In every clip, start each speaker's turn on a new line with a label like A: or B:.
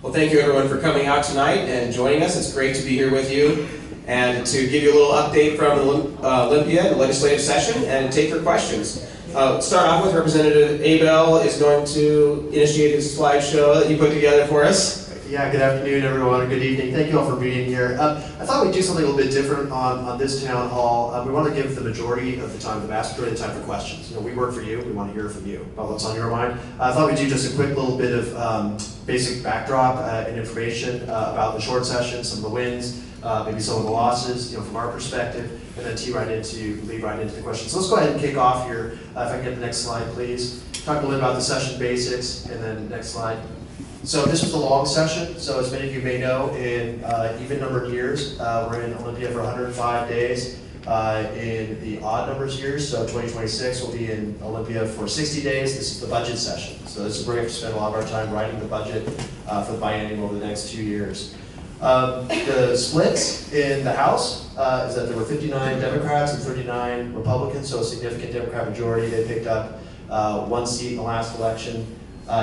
A: Well, thank you everyone for coming out tonight and joining us. It's great to be here with you and to give you a little update from Olympia, the legislative session, and take your questions. Start off with Representative Abell is going to initiate his slideshow that he put together for us.
B: Yeah, good afternoon everyone, good evening. Thank you all for being here. I thought we'd do something a little bit different on this town hall. We want to give the majority of the time, the vast majority of the time for questions. You know, we work for you, we want to hear from you about what's on your mind. I thought we'd do just a quick little bit of basic backdrop and information about the short session, some of the wins, maybe some of the losses, from our perspective, and then lead right into the questions. So let's go ahead and kick off here. If I can get the next slide, please. Talk a little bit about the session basics, and then next slide. So this was the long session. So as many of you may know, in even numbered years, we're in Olympia for 105 days. In the odd numbers years, so 2026 will be in Olympia for 60 days. This is the budget session. So this is where we have to spend a lot of our time writing the budget for the biennium over the next 2 years. The splits in the House is that there were 59 Democrats and 39 Republicans, so a significant Democrat majority. They picked up 1 seat in the last election.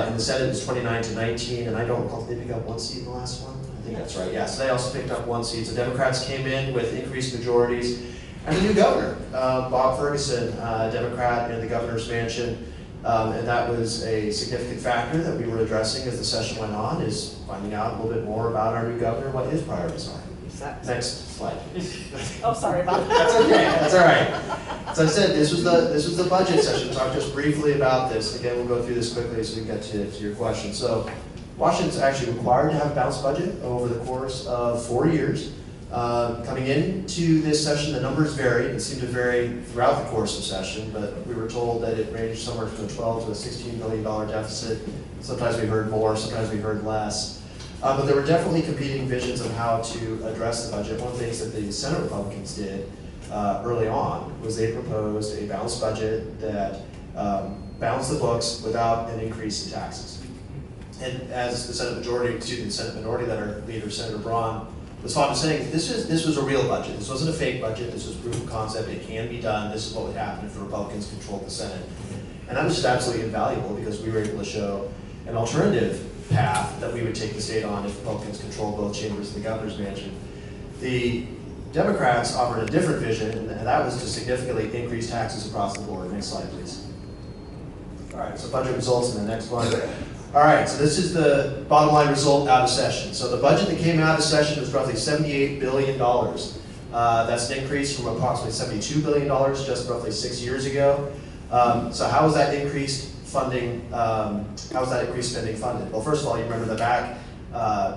B: In the Senate, it's 29-19, and I don't recall, did they pick up 1 seat in the last one? I think that's right, yeah. So they also picked up 1 seat. So Democrats came in with increased majorities. And a new governor, Bob Ferguson, Democrat in the governor's mansion. And that was a significant factor that we were addressing as the session went on, is finding out a little bit more about our new governor, what his priorities are. Next slide.
C: Oh, sorry about that.
B: That's okay, that's all right. As I said, this was the budget session. Talk just briefly about this. Again, we'll go through this quickly so we can get to your question. So Washington's actually required to have a balanced budget over the course of 4 years. Coming into this session, the numbers varied. It seemed to vary throughout the course of session, but we were told that it ranged somewhere from a $12 to a $16 billion deficit. Sometimes we heard more, sometimes we heard less. But there were definitely competing visions of how to address the budget. One of the things that the Senate Republicans did early on was they proposed a balanced budget that balanced the books without an increase in taxes. And as the Senate Minority Leader Leader Senator Braun was fond of saying, this was a real budget. This wasn't a fake budget. This was proof of concept. It can be done. This is what would happen if the Republicans controlled the Senate. And that was just absolutely invaluable because we were able to show an alternative path that we would take the state on if Republicans controlled both chambers of the governor's mansion. The Democrats offered a different vision, and that was to significantly increase taxes across the board. Next slide, please. All right, so budget results in the next one. All right, so this is the bottom line result out of session. So the budget that came out of session was roughly $78 billion. That's an increase from approximately $72 billion just roughly 6 years ago. So how was that increased funding, how was that increased spending funded? Well, first of all, you remember the back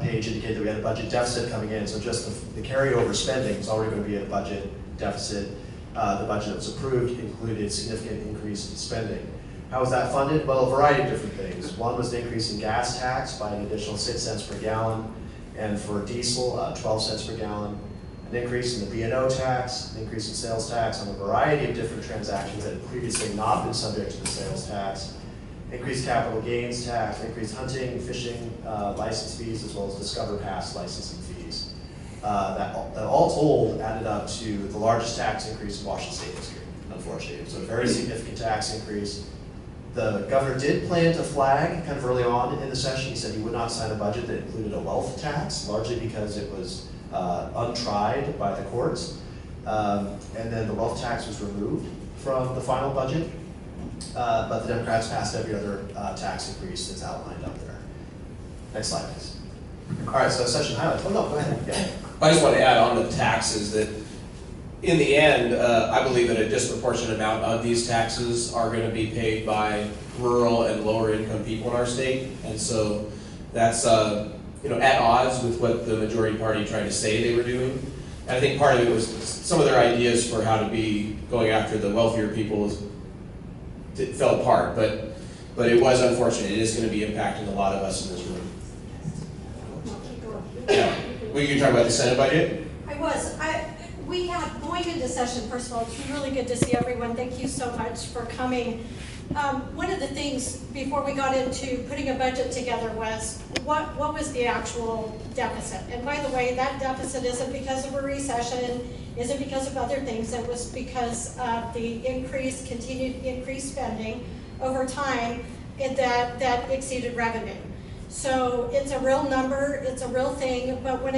B: page indicated that we had a budget deficit coming in, so just the carryover spending is already going to be a budget deficit. The budget that was approved included significant increase in spending. How was that funded? Well, a variety of different things. One was the increase in gas tax by an additional 6 cents per gallon, and for diesel, 12 cents per gallon. An increase in the B&O tax, an increase in sales tax on a variety of different transactions that had previously not been subject to the sales tax. Increased capital gains tax, increased hunting, fishing license fees, as well as Discover Pass licensing fees. That all told added up to the largest tax increase in Washington State history, unfortunately. So a very significant tax increase. The governor did plan to flag kind of early on in the session. He said he would not sign a budget that included a wealth tax, largely because it was untried by the courts. And then the wealth tax was removed from the final budget. But the Democrats passed every other tax increase that's outlined up there. Next slide, please. All right, so session highlights. Oh, no, go ahead. Yeah.
A: I just want to add on the taxes that in the end, I believe that a disproportionate amount of these taxes are going to be paid by rural and lower income people in our state. And so that's at odds with what the majority party tried to say they were doing. And I think part of it was some of their ideas for how to be going after the wealthier people it fell apart, but it was unfortunate. It is going to be impacting a lot of us in this room. Yeah. Were you talking about the Senate budget?
C: We had, going into session, first of all, it's really good to see everyone. Thank you so much for coming. One of the things before we got into putting a budget together was what was the actual deficit? And by the way, that deficit isn't because of a recession, isn't because of other things. It was because of the continued increased spending over time that exceeded revenue. So it's a real number, it's a real thing, but when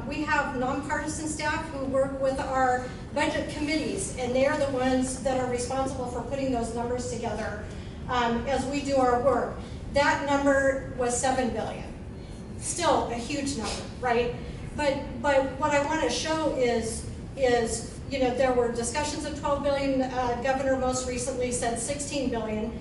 C: we have nonpartisan staff who work with our budget committees, and they're the ones that are responsible for putting those numbers together as we do our work. That number was 7 billion. Still a huge number, right? But what I want to show is, you know, there were discussions of 12 billion, Governor most recently said 16 billion,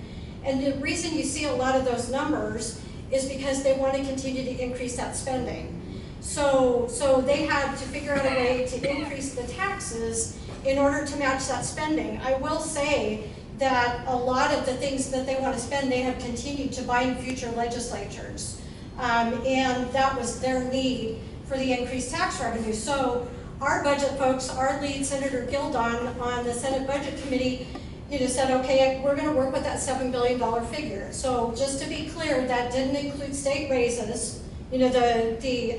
C: and the reason you see a lot of those numbers is because they want to continue to increase that spending. So they had to figure out a way to increase the taxes in order to match that spending. I will say that a lot of the things that they want to spend, they have continued to buy in future legislatures. And that was their need for the increased tax revenue. So our budget folks, our lead, Senator Gildon, on the Senate Budget Committee, you know, said, okay, we're going to work with that $7 billion figure. So just to be clear, that didn't include state raises, you know, the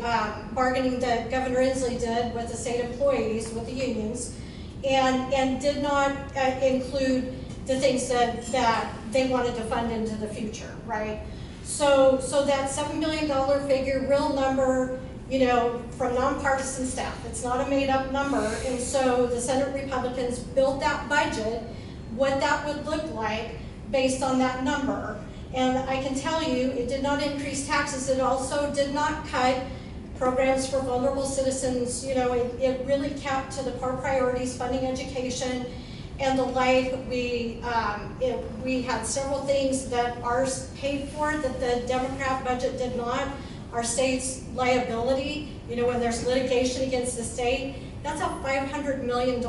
C: bargaining that Governor Inslee did with the state employees, with the unions, and did not include the things that they wanted to fund into the future, right? So that $7 billion figure, real number, you know, from nonpartisan staff. It's not a made-up number, and so the Senate Republicans built that budget, what that would look like based on that number. And I can tell you, it did not increase taxes. It also did not cut programs for vulnerable citizens. You know, it really kept to the core priorities, funding education and the like. We had several things that ours paid for that the Democrat budget did not. Our state's liability, you know, when there's litigation against the state, that's a $500 million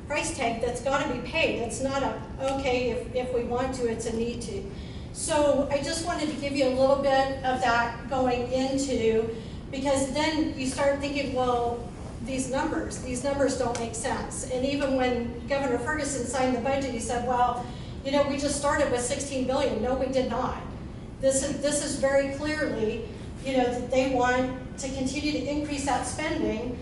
C: price tag that's got to be paid. It's not a, okay, if we want to, it's a need to. So I just wanted to give you a little bit of that going into, because then you start thinking, well, these numbers don't make sense. And even when Governor Ferguson signed the budget, he said, well, you know, we just started with 16 billion. No, we did not. This is very clearly, you know, that they want to continue to increase that spending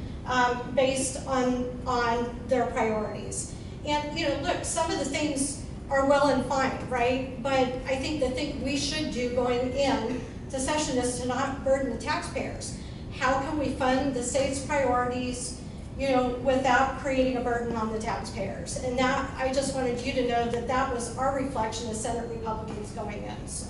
C: based on their priorities. And, you know, look, some of the things are well and fine, right? But I think the thing we should do going in to session is to not burden the taxpayers. How can we fund the state's priorities, you know, without creating a burden on the taxpayers? And that, I just wanted you to know that that was our reflection as Senate Republicans going in, so.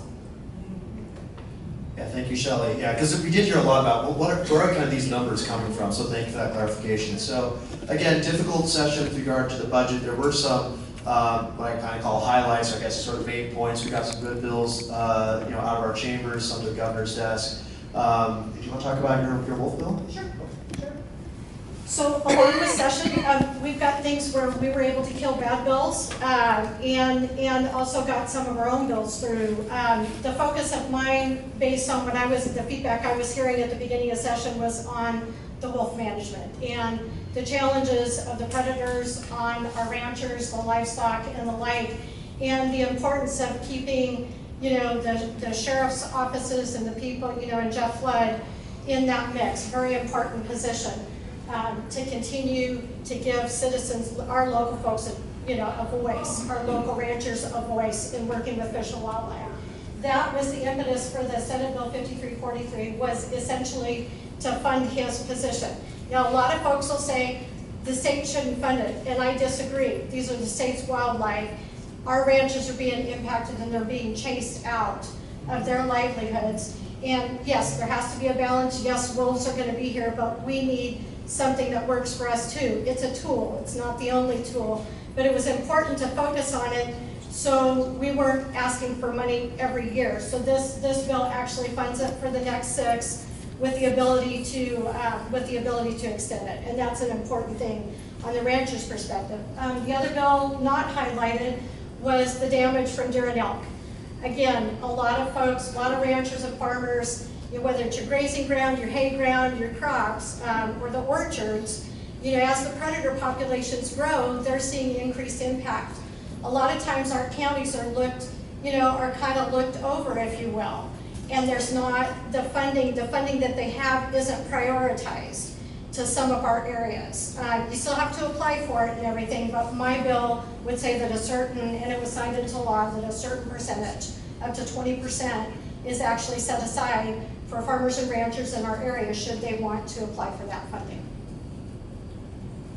B: Yeah, thank you, Shelly. Yeah, because we did hear a lot about, well, where are kind of these numbers coming from? So thank you for that clarification. So again, difficult session with regard to the budget. There were some, what I kind of call highlights, I guess sort of main points. We got some good bills, you know, out of our chambers, some to the governor's desk. Did you want to talk about your Wolf bill?
C: Sure. So along with session, we've got things where we were able to kill bad bills and also got some of our own bills through. The focus of mine, based on the feedback I was hearing at the beginning of session, was on the wolf management and the challenges of the predators on our ranchers, the livestock, and the like, and the importance of keeping, you know, the sheriff's offices and the people, you know, and Jeff Flood in that mix. Very important position. To continue to give citizens, our local folks, you know, a voice, our local ranchers a voice in working with Fish and Wildlife. That was the impetus for the Senate Bill 5343, was essentially to fund his position. Now, a lot of folks will say the state shouldn't fund it, and I disagree. These are the state's wildlife. Our ranchers are being impacted and they're being chased out of their livelihoods. And yes, there has to be a balance. Yes, wolves are going to be here, but we need something that works for us too. It's a tool, it's not the only tool, but it was important to focus on it so we weren't asking for money every year. So this bill actually funds it for the next 6 with the ability to extend it, and that's an important thing on the rancher's perspective. The other bill not highlighted was the damage from deer and elk. Again, a lot of folks, a lot of ranchers and farmers, you know, whether it's your grazing ground, your hay ground, your crops, or the orchards, you know, as the predator populations grow, they're seeing increased impact. A lot of times our counties are looked, you know, are kind of looked over, if you will, and there's not the funding that they have isn't prioritized to some of our areas. You still have to apply for it and everything, but my bill would say that a certain, and it was signed into law, that a certain percentage, up to 20%, is actually set aside for farmers and ranchers in our area should they want to apply for that funding.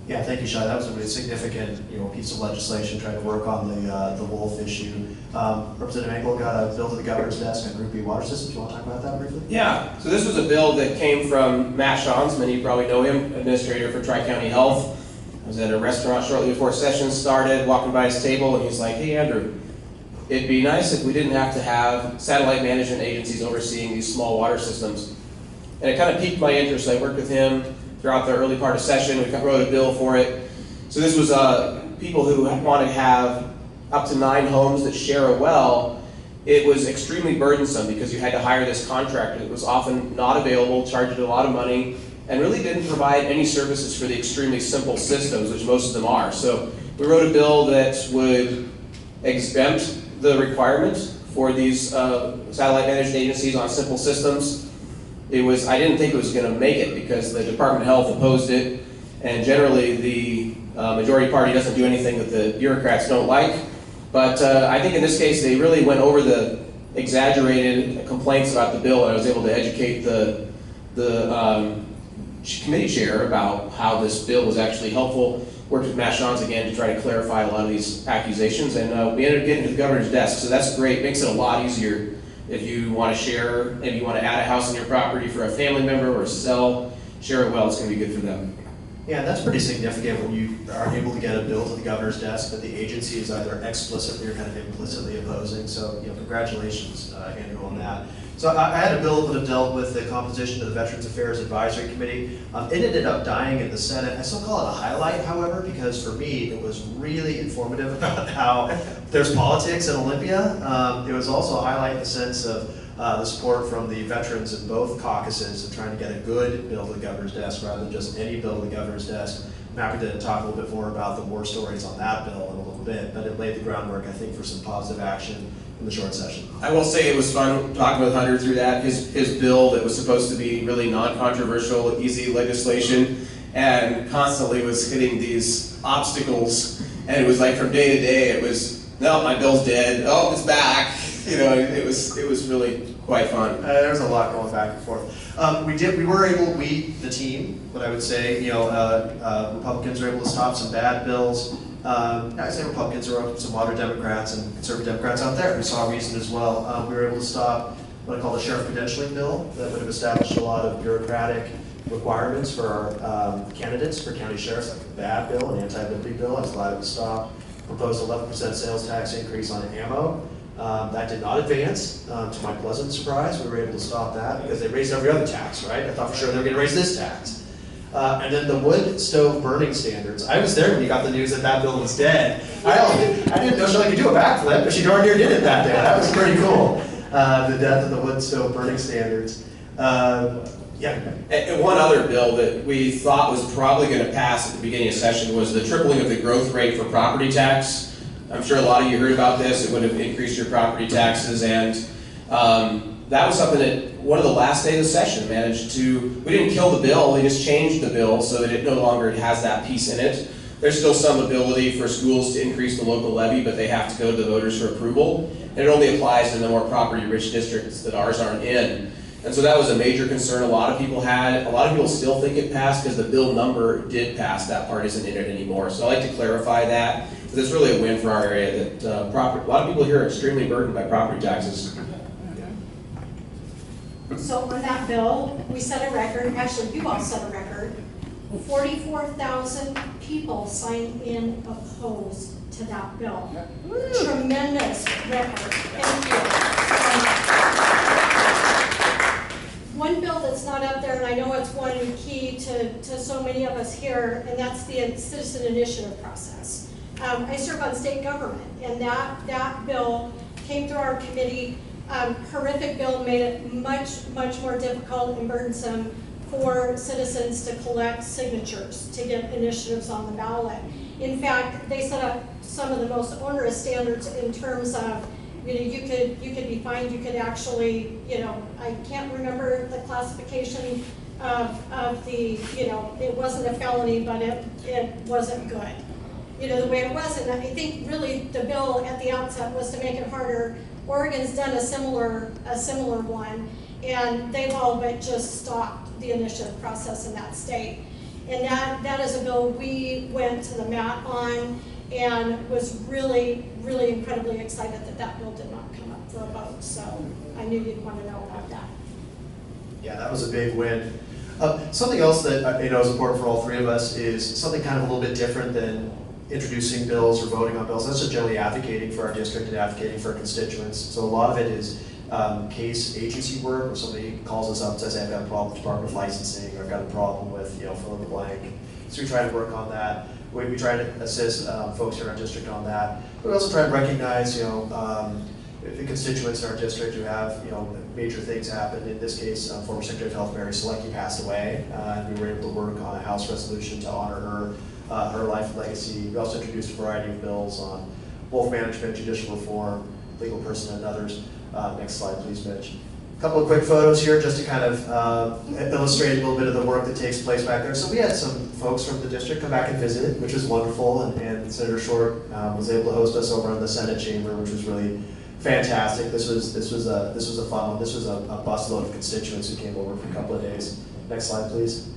B: Yeah, thank you, Shelly. That was a really significant, piece of legislation trying to work on the wolf issue. Representative Engell got a bill to the governor's desk on Group B water systems. You want to talk about that briefly?
A: Yeah, so this was a bill that came from Matt Shawns, many of you probably know him, administrator for Tri-County Health. I was at a restaurant shortly before session started, walking by his table, and he's like, "Hey Andrew, it'd be nice if we didn't have to have satellite management agencies overseeing these small water systems." And it kind of piqued my interest. I worked with him throughout the early part of session. We wrote a bill for it. So this was people who want to have up to 9 homes that share a well. It was extremely burdensome because you had to hire this contractor that was often not available, charged a lot of money, and really didn't provide any services for the extremely simple systems, which most of them are. So we wrote a bill that would exempt the requirement for these satellite managed agencies on simple systems. I didn't think it was going to make it because the Department of Health opposed it, and generally the majority party doesn't do anything that the bureaucrats don't like. But I think in this case they really went over the exaggerated complaints about the bill, and I was able to educate the committee chair about how this bill was actually helpful. Worked with Matt Shawns again to try to clarify a lot of these accusations, and we ended up getting to the governor's desk, so that's great. Makes it a lot easier if you want to share, maybe you want to add a house on your property for a family member or sell, share it well, it's going to be good for them.
B: Yeah, that's pretty significant when you are able to get a bill to the governor's desk that the agency is either explicitly or kind of implicitly opposing. So, congratulations, Andrew, on that. So I had a bill that dealt with the composition of the Veterans Affairs Advisory Committee. It ended up dying in the Senate. I still call it a highlight, however, because for me it was really informative about how there's politics in Olympia. It was also a highlight in the sense of the support from the veterans in both caucuses and trying to get a good bill to the governor's desk rather than just any bill to the governor's desk. I'm happy to talk a little bit more about the war stories on that bill in a little bit, but it laid the groundwork, I think, for some positive action in the short session.
A: I will say it was fun talking with Hunter through that. His bill that was supposed to be really non-controversial, easy legislation, and constantly was hitting these obstacles. And it was like from day to day, it was, no, my bill's dead. Oh, it's back. It was really quite fun.
B: There's a lot going back and forth. The team, what I would say, Republicans were able to stop some bad bills. I say Republicans, there were some moderate Democrats and conservative Democrats out there who saw reason as well. We were able to stop what I call the sheriff credentialing bill that would have established a lot of bureaucratic requirements for our candidates for county sheriffs, like a bad bill, an anti-liberty bill. I was glad it was stopped. Proposed 11% sales tax increase on ammo. That did not advance, to my pleasant surprise. We were able to stop that because they raised every other tax, right? I thought for sure they were going to raise this tax. And then the wood stove burning standards. I was there when you got the news that that bill was dead. I didn't know Shelly could do a backflip, but she darn near did it that day. That was pretty cool. The death of the wood stove burning standards.
A: And one other bill that we thought was probably going to pass at the beginning of session was the tripling of the growth rate for property tax. I'm sure a lot of you heard about this. It would have increased your property taxes, and that was something that one of the last days of session we didn't kill the bill, we just changed the bill so that it no longer has that piece in it. There's still some ability for schools to increase the local levy, but they have to go to the voters for approval, and it only applies in the more property-rich districts that ours aren't in. And so that was a major concern a lot of people had. A lot of people still think it passed because the bill number did pass. That part isn't in it anymore. So I'd like to clarify that, because it's really a win for our area that a lot of people here are extremely burdened by property taxes.
C: So on that bill, we set a record, actually you all set a record, 44,000 people signed in opposed to that bill. Tremendous record. Thank you. One bill that's not up there, and I know it's one key to so many of us here, and that's the citizen initiative process. I serve on state government, and that bill came through our committee. Horrific bill, made it much more difficult and burdensome for citizens to collect signatures to get initiatives on the ballot. In fact, they set up some of the most onerous standards in terms of, you could be fined, you could actually, I can't remember the classification of the, it wasn't a felony, but it wasn't good. The way it was, and I think really the bill at the outset was to make it harder Oregon's done a similar one, and they've all but just stopped the initiative process in that state. And that is a bill we went to the mat on, and was really, really incredibly excited that bill did not come up for a vote. So I knew you'd want to know about that.
B: Yeah, that was a big win. Something else that is important for all three of us is something kind of a little bit different than introducing bills or voting on bills. That's just generally advocating for our district and advocating for our constituents. So a lot of it is case agency work, where somebody calls us up and says, hey, I've got a problem with Department of Licensing, or I've got a problem with, fill in the blank. So we try to work on that. We try to assist folks here in our district on that. But we also try to recognize, the constituents in our district who have, major things happen. In this case, former Secretary of Health Mary Shelly passed away, and we were able to work on a House resolution to honor her life and legacy. We also introduced a variety of bills on wolf management, judicial reform, legal person, and others. Next slide, please, Mitch. A couple of quick photos here just to kind of illustrate a little bit of the work that takes place back there. So we had some folks from the district come back and visit, which was wonderful, and Senator Short was able to host us over in the Senate chamber, which was really fantastic. This was a fun one. This was a busload of constituents who came over for a couple of days. Next slide, please.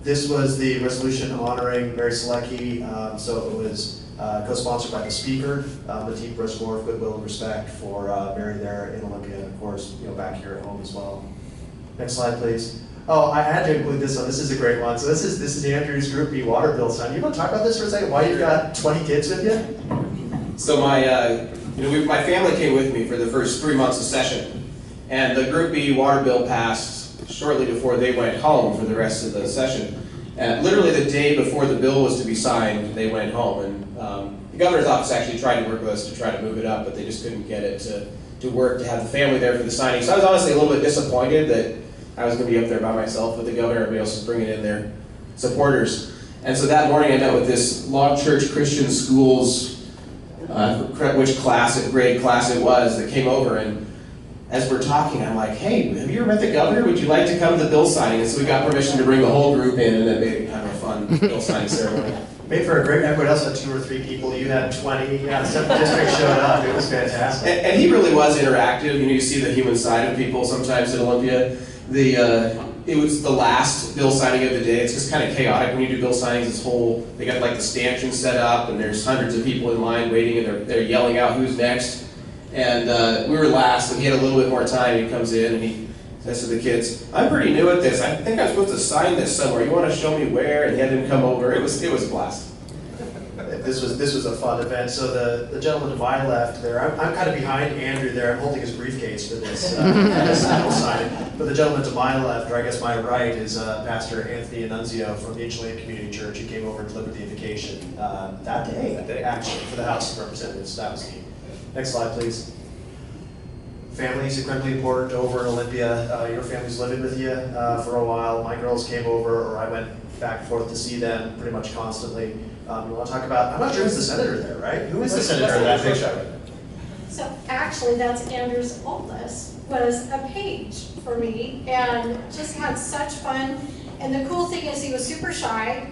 B: This was the resolution honoring Mary Selecki. So it was co-sponsored by the Speaker, the Deep Reservoir of Goodwill and Respect for Mary there in Olympia, and of course, back here at home as well. Next slide, please. Oh, I had to include this one. This is a great one. So this is Andrew's Group B water bill sign. You want to talk about this for a second? Why you've got 20 kids with you?
A: So my family came with me for the first 3 months of session, and the Group B water bill passed shortly before they went home for the rest of the session. And literally the day before the bill was to be signed, they went home, and the governor's office actually tried to work with us to try to move it up, but they just couldn't get it to work to have the family there for the signing. So I was honestly a little bit disappointed that I was going to be up there by myself with the governor. Everybody else was bringing in their supporters. And so that morning I met with this Log Church Christian Schools, which grade class it was, that came over, and as we're talking, I'm like, hey, have you ever met the governor? Would you like to come to the bill signing? And so we got permission to bring the whole group in, and then made kind of a fun bill signing ceremony.
B: Made for a great, everybody else had 2 or 3 people, you had 20, yeah, 7 districts showed up, it was fantastic.
A: And he really was interactive. You see the human side of people sometimes at Olympia. It was the last bill signing of the day. It's just kind of chaotic when you do bill signings. They got like the stanchion set up, and there's hundreds of people in line waiting, and they're yelling out who's next. And we were last, and he had a little bit more time. He comes in and he says to the kids, I'm pretty new at this. I think I'm supposed to sign this somewhere. You want to show me where? And he had him come over. It was a blast.
B: This was a fun event. So the gentleman to my left there, I'm kind of behind Andrew there. I'm holding his briefcase for this signing. But the gentleman to my left, or I guess my right, is Pastor Anthony Annunzio from the Engell Community Church. He came over and delivered the invocation that day, actually, for the House of Representatives. That was neat. Next slide, please. Family is incredibly important over in Olympia. Your family's living with you for a while. My girls came over, or I went back and forth to see them pretty much constantly. You want to talk about, I'm not sure who's the senator there, right? Who is the senator in that picture?
C: So actually, that's Andrew's oldest, was a page for me, and just had such fun. And the cool thing is he was super shy,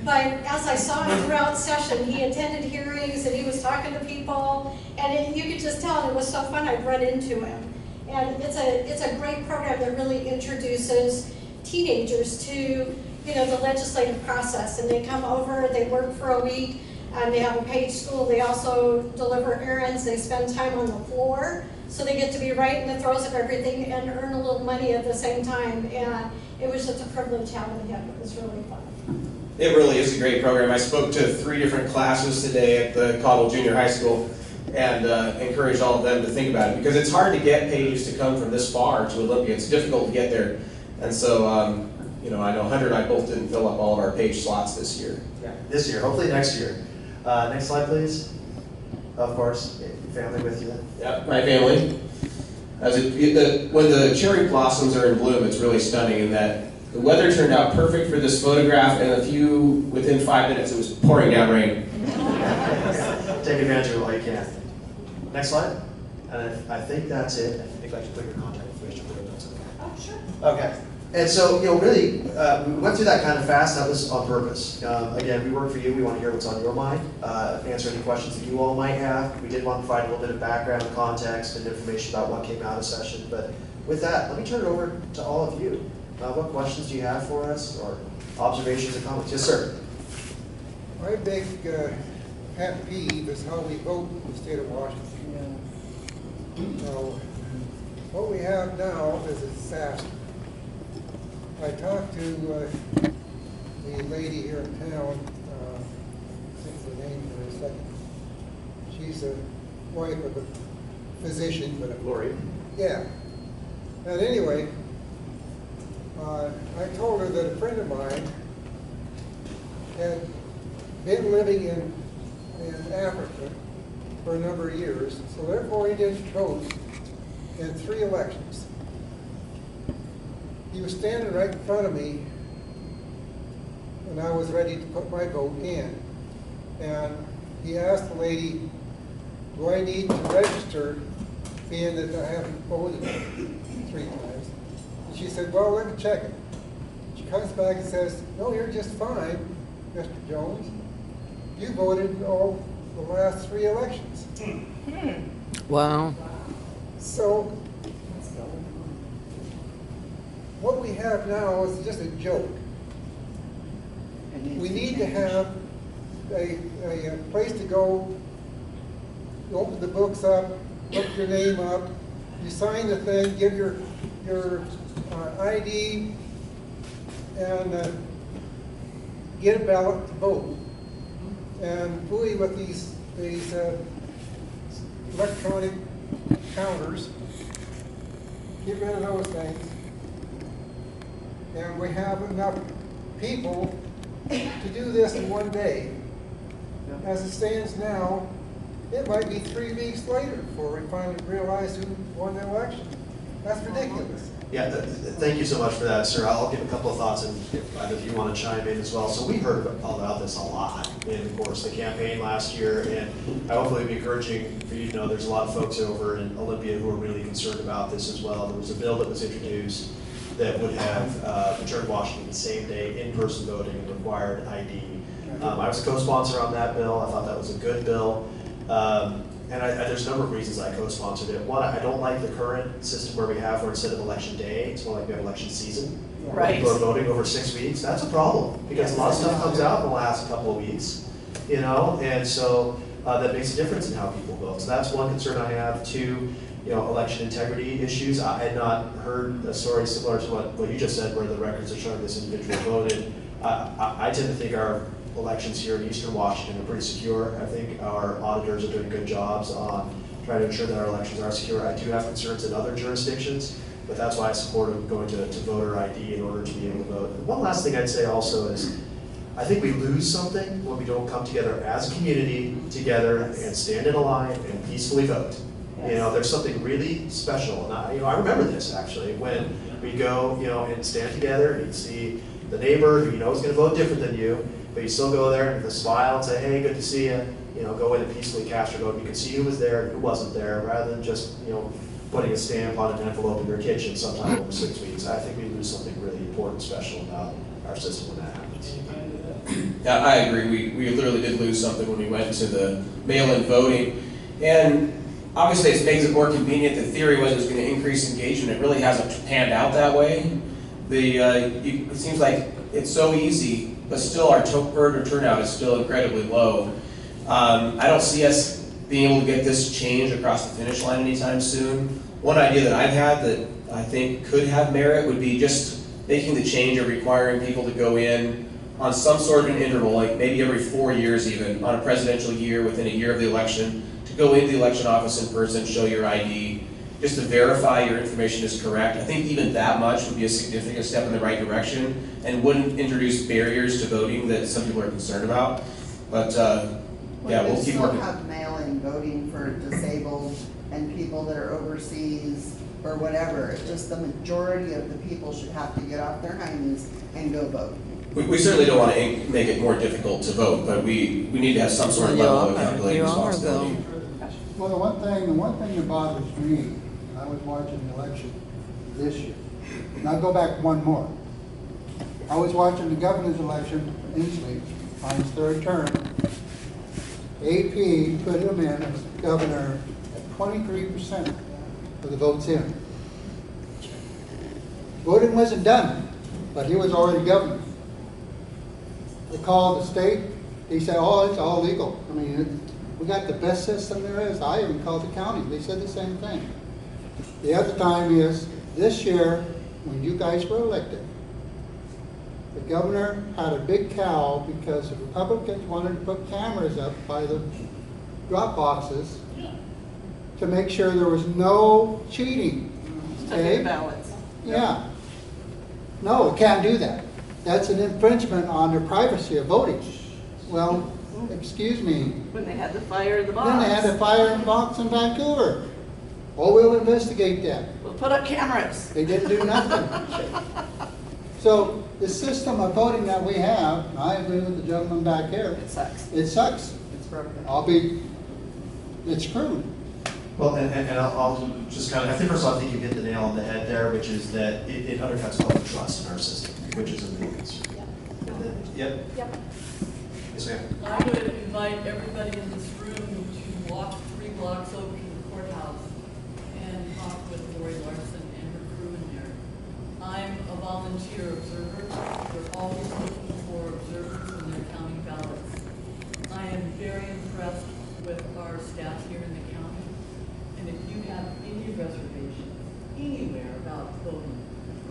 C: but as I saw him throughout session, he attended hearings and he was talking to people, and you could just tell it was so fun. I'd run into him. And it's a great program that really introduces teenagers to the legislative process, and they come over, they work for a week, and they have a paid school. They also deliver errands, they spend time on the floor, so they get to be right in the throes of everything and earn a little money at the same time. And it was just a privilege having him. It was really fun.
A: It really is a great program. I spoke to 3 different classes today at the Colville Junior High School, and encouraged all of them to think about it, because it's hard to get pages to come from this far to Olympia. It's difficult to get there. And so I know Hunter and I both didn't fill up all of our page slots this year.
B: Yeah, this year, hopefully next year. Next slide, please. Of course, family with you.
A: Yep, my family. When the cherry blossoms are in bloom, it's really stunning in that the weather turned out perfect for this photograph, and within 5 minutes, it was pouring down rain.
B: Take advantage of it while you can. Next slide. And I think that's it. I think I should put your contact information for those. Okay.
C: Oh, sure.
B: Okay. And so, really, we went through that kind of fast. That was on purpose. Again, we work for you. We want to hear what's on your mind, answer any questions that you all might have. We did want to provide a little bit of background, context, and information about what came out of session. But with that, let me turn it over to all of you. What questions do you have for us, or observations or comments? Yes, sir.
D: My big pet peeve is how we vote in the state of Washington. So, what we have now is a disaster. I talked to the lady here in town, I think the name for a second. She's a wife of a physician, but
B: Lori.
D: yeah. And anyway, I told her that a friend of mine had been living in Africa for a number of years, so therefore he didn't vote in 3 elections. He was standing right in front of me when I was ready to put my vote in. And he asked the lady, do I need to register, being that I haven't voted 3 times? And she said, well, let me check it. She comes back and says, no, you're just fine, Mr. Jones. You voted in all the last 3 elections.
E: Wow.
D: So, what we have now is just a joke. We need to have a place to go. You open the books up, look your name up, you sign the thing, give your ID, and get a ballot to vote. And buoy with these electronic counters. Get rid of those things. And we have enough people to do this in one day. As it stands now, it might be 3 weeks later before we finally realize who won the election. That's ridiculous.
B: Yeah, thank you so much for that, sir. I'll give a couple of thoughts, and if either of you want to chime in as well. So we heard about this a lot in, of course, the campaign last year, and I hopefully be encouraging for you to know there's a lot of folks over in Olympia who are really concerned about this as well. There was a bill that was introduced that would have returned Washington the same day, in-person voting, and required ID. I was a co-sponsor on that bill. I thought that was a good bill. And there's a number of reasons I co-sponsored it. One, I don't like the current system where we have, where instead of election day, it's more like we have election season.
E: Right.
B: People are voting over 6 weeks. That's a problem, because a lot of stuff comes out in the last couple of weeks, and so that makes a difference in how people vote. So that's one concern I have. 2, election integrity issues. I had not heard a story similar to what you just said, where the records are showing this individual voted. I tend to think our elections here in Eastern Washington are pretty secure. I think our auditors are doing good jobs on trying to ensure that our elections are secure. I do have concerns in other jurisdictions, but that's why I support going to voter ID in order to be able to vote. And one last thing I'd say also is, I think we lose something when we don't come together as a community together and stand in a line and peacefully vote. There's something really special, and I remember this actually when we go, and stand together and you see the neighbor who is going to vote different than you, but you still go there with a smile and say, hey, good to see you. Go in and peacefully cast your vote. You can see who was there and who wasn't there, rather than just putting a stamp on an envelope in your kitchen sometime over 6 weeks. I think we lose something really important, special about our system when that happens.
A: Yeah, I agree. We literally did lose something when we went to the mail-in voting. And obviously it makes it more convenient. The theory was it was going to increase engagement. It really hasn't panned out that way. It seems like it's so easy, but still our voter turnout is still incredibly low. I don't see us being able to get this change across the finish line anytime soon. One idea that I've had that I think could have merit would be just making the change of requiring people to go in on some sort of an interval, like maybe every 4 years even, on a presidential year, within a year of the election, to go into the election office in person, show your ID, just to verify your information is correct. I think even that much would be a significant step in the right direction and wouldn't introduce barriers to voting that some people are concerned about. But yeah, we'll keep working.
F: We still have mail-in voting for disabled and people that are overseas or whatever. It's just the majority of the people should have to get off their hind knees and go vote.
A: We certainly don't want to make it more difficult to vote, but we need to have some sort of level of accountability and responsibility.
G: Well, the one thing that bothers me, I was watching the election this year,
D: And I'll go back one more. I was watching the governor's election in Inslee on his third term. AP put him in as governor at 23% of the votes in. Voting wasn't done, but he was already governor. They called the state, he said, oh, it's all legal. I mean, we got the best system there is. I even called the county, they said the same thing. The other time is, this year, when you guys were elected, the governor had a big cow because the Republicans wanted to put cameras up by the drop boxes to make sure there was no cheating. Okay?
F: Ballots.
D: Yeah. No, we can't do that. That's an infringement on their privacy of voting. Well, excuse me.
F: When they had the fire in the box.
D: Then they had a fire in box in Vancouver. Oh, we'll investigate that.
F: We'll put up cameras.
D: They didn't do nothing. So the system of voting that we have, and I agree with the gentleman back here,
F: It sucks.
D: it sucks.
F: It's broken.
D: It's screwed.
B: Well, and I'll just kind of, I think first of all, I think you hit the nail on the head there, which is that it undercuts public trust in our system, which is a big concern. Yep.
C: Yep.
B: Yes, ma'am.
G: I would invite everybody in this room to walk 3 blocks over to the courthouse and talk with Lori Larson and her crew in there. I'm a volunteer observer. We're always looking for observers when they're counting ballots. I am very impressed with our staff here in the county. And if you have any reservations anywhere about voting,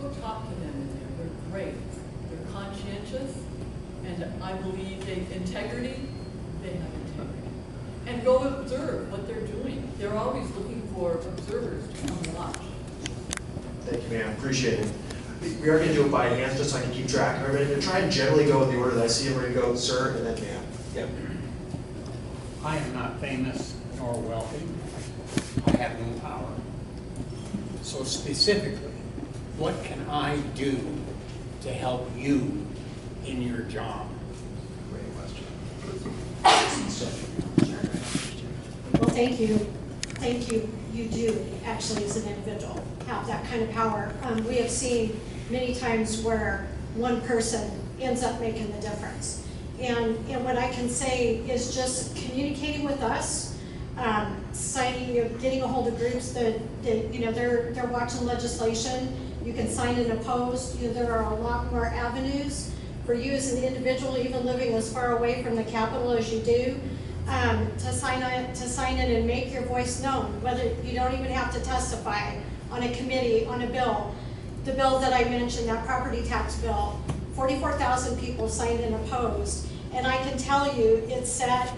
G: go talk to them in there. They're great. They're conscientious. And I believe integrity, they have integrity. And go observe what they're doing. They're always looking for observers to come watch.
B: Thank you, ma'am. Appreciate it. We are going to do it by hand, just so I can keep track of everybody. And try and generally go in the order that I see them. We're going to go, sir, and then ma'am. Yep.
H: I am not famous nor wealthy. I have no power. So specifically, what can I do to help you in your job?
B: Great question.
C: Well, thank you. Thank you. You do actually, as an individual, have that kind of power. We have seen many times where one person ends up making the difference. And what I can say is just communicating with us, signing, getting a hold of groups that they're watching legislation. You can sign and oppose. There are a lot more avenues for you as an individual, even living as far away from the Capitol as you do, to sign in and make your voice known. Whether you don't even have to testify on a committee, on a bill. The bill that I mentioned, that property tax bill, 44,000 people signed and opposed, and I can tell you it set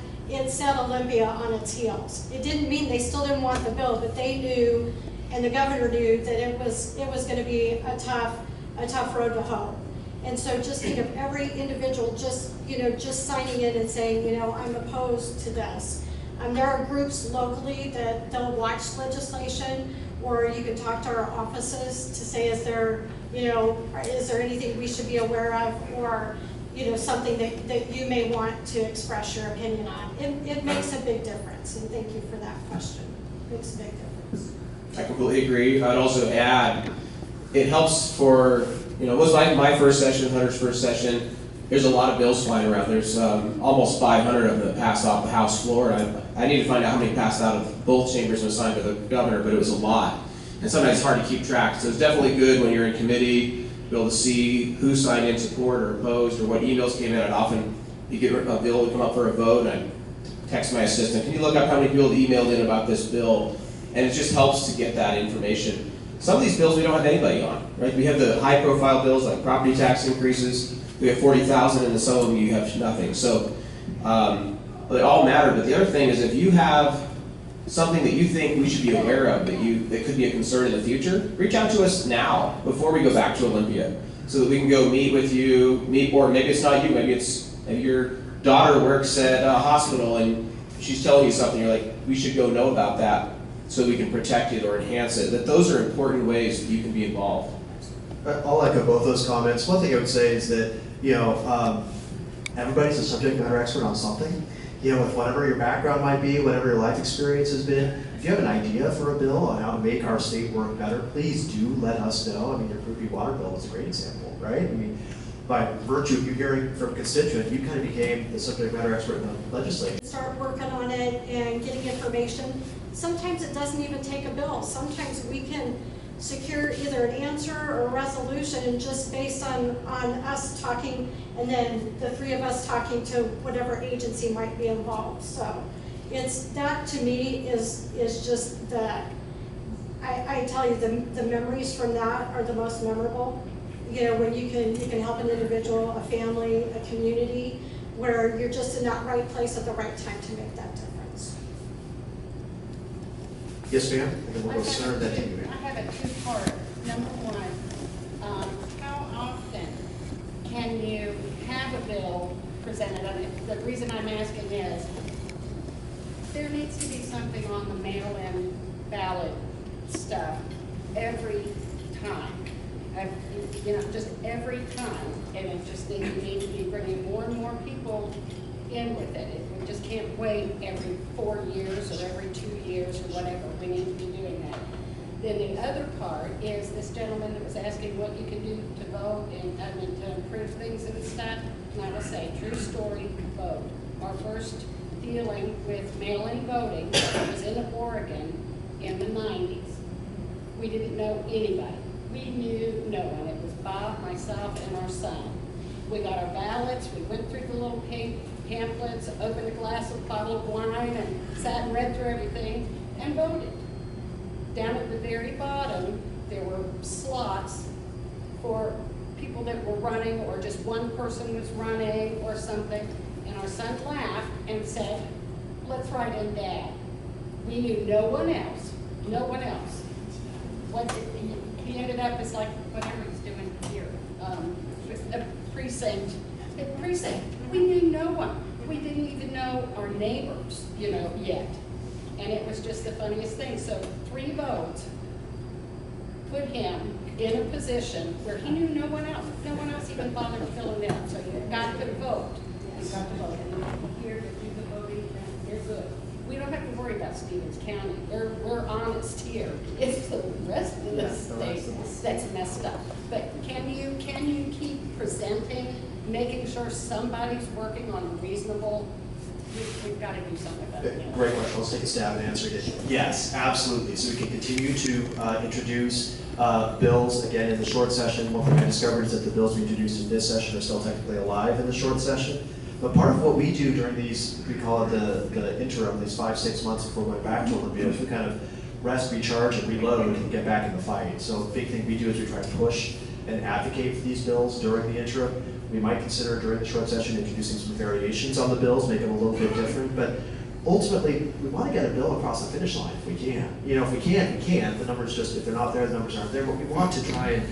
C: Olympia on its heels. It didn't mean they still didn't want the bill, but they knew, and the governor knew, that it was going to be a tough road to hoe. And so just think of every individual just signing in and saying, I'm opposed to this. There are groups locally that they'll watch legislation, or you can talk to our offices to say, is there anything we should be aware of, or something that you may want to express your opinion on. It makes a big difference, and thank you for that question. It makes a big difference.
A: I completely agree. I'd also add, it helps for, it was my first session, Hunter's first session. There's a lot of bills flying around. There's almost 500 of them that passed off the House floor. And I need to find out how many passed out of both chambers and assigned to the governor, but it was a lot. And sometimes it's hard to keep track. So it's definitely good when you're in committee, be able to see who signed in support or opposed, or what emails came in. I'd often get a bill to come up for a vote, and I'd text my assistant, can you look up how many people emailed in about this bill? And it just helps to get that information. Some of these bills we don't have anybody on, right? We have the high profile bills like property tax increases. We have 40,000, and some of them you have nothing. So they all matter. But the other thing is, if you have something that you think we should be aware of that could be a concern in the future, reach out to us now before we go back to Olympia, so that we can go meet with you. Or maybe it's not you. Maybe your daughter works at a hospital and she's telling you something. You're like, we should go know about that, so we can protect it or enhance it. That those are important ways that you can be involved.
B: I'll echo both those comments. One thing I would say is that, everybody's a subject matter expert on something. With whatever your background might be, whatever your life experience has been, if you have an idea for a bill on how to make our state work better, please do let us know. I mean, your Groupie water bill is a great example, right? I mean, by virtue of you hearing from a constituent, you kind of became the subject matter expert in the legislature.
C: Start working on it and getting information. Sometimes it doesn't even take a bill. Sometimes we can secure either an answer or a resolution, and just based on us talking, and then the three of us talking to whatever agency might be involved. So it's, that to me is just the, I tell you, the memories from that are the most memorable. You know, when you can help an individual, a family, a community, where you're just in that right place at the right time to make that difference.
B: Yes, ma'am. And then we'll go center that to you.
I: I have a two-part. Number one, how often can you have a bill presented? I mean, the reason I'm asking is there needs to be something on the mail-in ballot stuff every time. You know, just every time, and it just we need to be bringing more and more people in with it. We just can't wait every 4 years or every 2 years or whatever. We need to be doing that. Then the other part is this gentleman that was asking what you can do to vote and I mean to improve things and stuff. And I will say, true story, vote. Our first dealing with mail-in voting was in Oregon in the 90s. We didn't know anybody. We knew no one. It was Bob, myself, and our son. We got our ballots, we went through the little pamphlets, opened a bottle of wine, and sat and read through everything, and voted. Down at the very bottom, there were slots for people that were running, or just one person was running, or something, and our son laughed and said, let's write in Dad. We knew no one else, no one else. He ended up as like whatever he's doing here, a precinct. We knew no one. We didn't even know our neighbors, you know, yet. And it was just the funniest thing. So 3 votes put him in a position where he knew no one else. No one else even bothered filling it out. So you got to vote. You got to vote. And here to do the voting, you're good. We don't have to worry about Stevens County. We're honest here. It's the rest of the state that's messed up. But can you keep presenting, making sure somebody's working on a reasonable? We've got to do something about it.
B: Great question. Let's take a stab at answering it. Yes, absolutely. So we can continue to introduce bills again in the short session. One thing I discovered is that the bills we introduced in this session are still technically alive in the short session. But part of what we do during these, we call it the interim, these 5-6 months before going back to Olympia, is we kind of rest, recharge, and reload and get back in the fight. So the big thing we do is we try to push and advocate for these bills during the interim. We might consider during the short session introducing some variations on the bills, make them a little bit different. But ultimately, we want to get a bill across the finish line if we can. You know, if we can't, we can't. The numbers just, if they're not there, the numbers aren't there. But we want to try and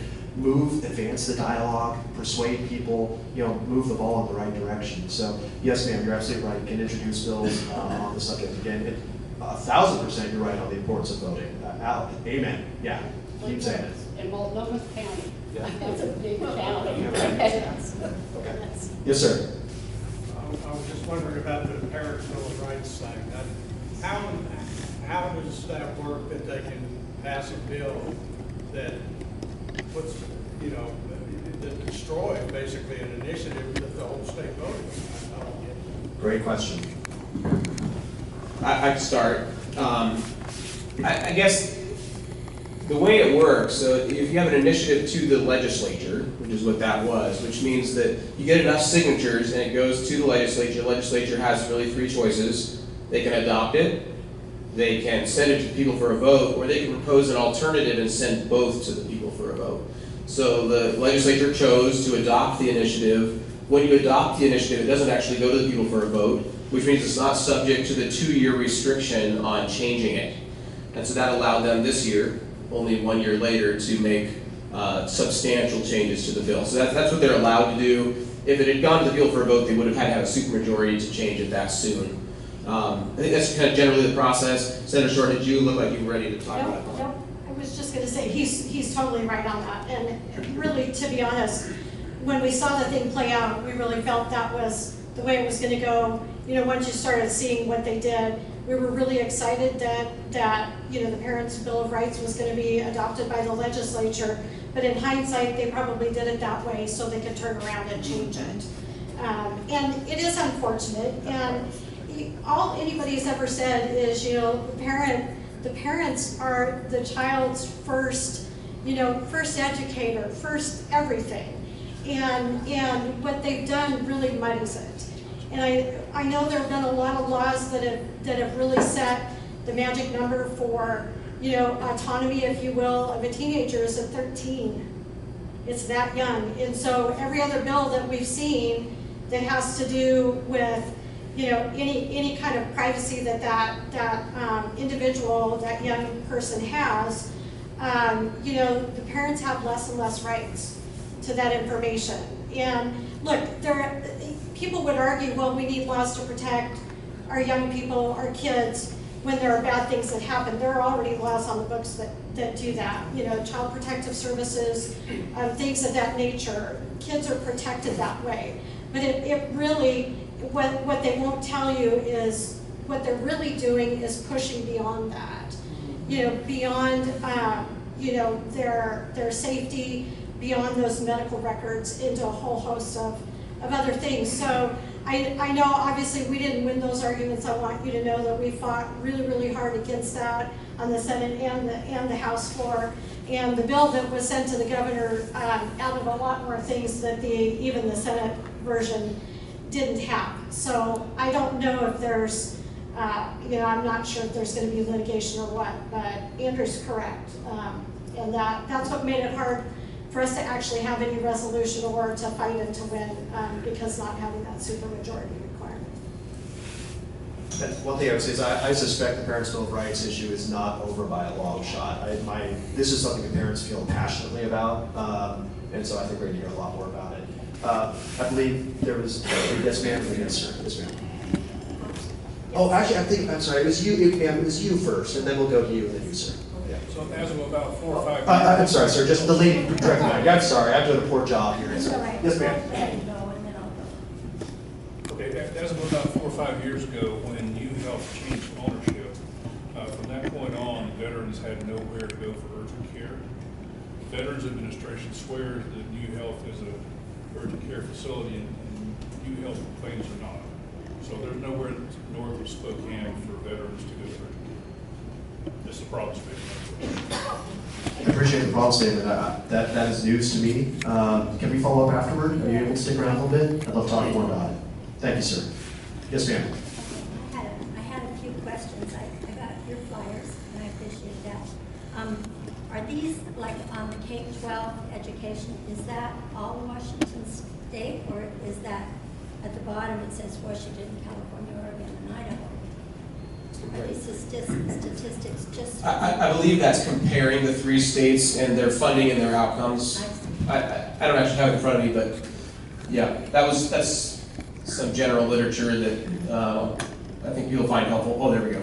B: advance the dialogue, persuade people, you know, move the ball in the right direction. So yes, ma'am, you're absolutely right. You can introduce bills on the subject. Again, 1,000% you're right on the importance of voting. Amen. Yeah, keep saying it.
I: In Multnomah County.
B: Yeah.
I: It's a big county.
B: Okay. Yes, sir.
J: I was just wondering about the Parent Bill of Rights thing. How does that work that they can pass a bill that puts, you know, that destroys basically an initiative that the whole state voted on? I don't get it.
B: Great question.
A: I can start. I guess the way it works, so if you have an initiative to the legislature, which is what that was, which means that you get enough signatures and it goes to the legislature has really 3 choices. They can adopt it, they can send it to people for a vote, or they can propose an alternative and send both to the people for a vote. So the legislature chose to adopt the initiative. When you adopt the initiative, it doesn't actually go to the people for a vote, which means it's not subject to the 2-year restriction on changing it. And so that allowed them this year, only 1 year later, to make substantial changes to the bill. So that's what they're allowed to do. If it had gone to the people for a vote, they would have had to have a supermajority to change it that soon. I think that's kind of generally the process. Senator Short, did you look like you were ready to talk about it?
C: Nope. I was just going to say, he's totally right on that. And really, to be honest, when we saw the thing play out, we really felt that was the way it was going to go. You know, once you started seeing what they did, We were really excited that you know, the Parents' Bill of Rights was going to be adopted by the legislature, but in hindsight, they probably did it that way so they could turn around and change it. And it is unfortunate, and all anybody's ever said is, you know, the parents are the child's first, you know, first educator, first everything. And what they've done really muddies it. And I know there have been a lot of laws that have really set the magic number for, you know, autonomy, if you will, of a teenager is at 13. It's that young. And so every other bill that we've seen that has to do with, you know, any kind of privacy that individual, that young person has, you know, the parents have less and less rights to that information. And look, people would argue, well, we need laws to protect our young people, our kids, when there are bad things that happen. There are already laws on the books that do that. You know, child protective services, things of that nature. Kids are protected that way. But it really, what they won't tell you is what they're really doing is pushing beyond that. You know, beyond you know, their safety, beyond those medical records, into a whole host of other things. So I know obviously we didn't win those arguments. I want you to know that we fought really, really hard against that on the Senate and the House floor. And the bill that was sent to the governor added a lot more things that even the Senate version didn't have. So I don't know if there's, you know, I'm not sure if there's going to be litigation or what, but Andrew's correct. And that's what made it hard for us to actually have any resolution or to fight and to win, because not having that supermajority requirement.
B: One thing I would say is I suspect the Parents' Bill of Rights issue is not over by a long shot. This is something the parents feel passionately about, and so I think we're going to hear a lot more about it. I believe there was, yes ma'am, yes sir, yes ma'am. Oh, actually, I'm sorry, it was you first, and then we'll go to you, and then you, sir.
J: So as of about 4 or 5 years.
B: I'm sorry, sir, just the lady directly. I'm sorry, I'm doing a poor job here. So. Yes ma'am.
J: Okay, as of about 4 or 5 years ago, when you helped change ownership, from that point on, veterans had nowhere to go for urgent care. Veterans Administration swears that New Health is a urgent care facility, and New Health claims are not. So there's nowhere north of Spokane for veterans to go for urgent care. It's a problem statement.
B: I appreciate the problem statement. That is news to me. Can we follow up afterward? Are you able to stick around a little bit? I'd love to talk more about it. Thank you, sir. Yes, ma'am.
K: I had a few questions. I got your flyers, and I appreciate that. Are these, like on the K-12 education, is that all Washington State, or is that at the bottom it says Washington, California, Oregon, and Idaho? Are these statistics just?
A: I believe that's comparing the 3 states and their funding and their outcomes. I don't actually have it in front of me, but yeah, that's some general literature that I think you'll find helpful. Oh, there we go.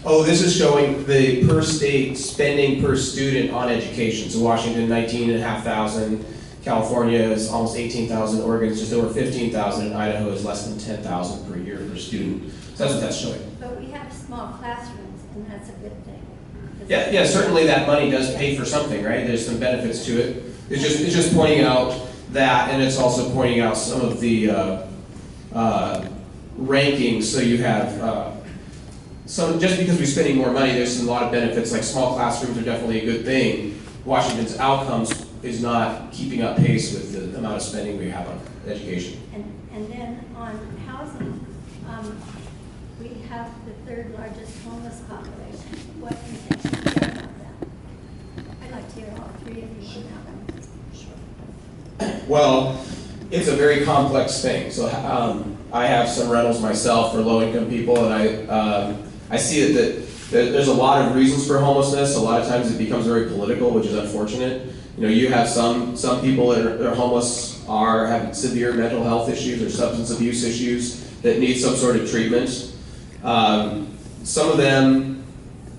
A: Oh, this is showing the per state spending per student on education. So Washington, 19,500. California is almost 18,000. Oregon is just over 15,000. And Idaho is less than 10,000 per year per student. So that's what that's showing.
K: But we have small classrooms, and that's a good thing.
A: Yeah, certainly that money does pay for something, right? There's some benefits to it. It's just pointing out that, and it's also pointing out some of the rankings. So you have just because we're spending more money, there's a lot of benefits. Like small classrooms are definitely a good thing. Washington's outcomes is not keeping up pace with the amount of spending we have on education.
K: And then on housing, we have the 3rd largest homeless population. What do you think should be done about that? I'd like to hear all 3 of you on that one.
A: Well, it's a very complex thing. So I have some rentals myself for low-income people, and I see that there's a lot of reasons for homelessness. A lot of times it becomes very political, which is unfortunate. You know, you have some people that are homeless have severe mental health issues or substance abuse issues that need some sort of treatment. Some of them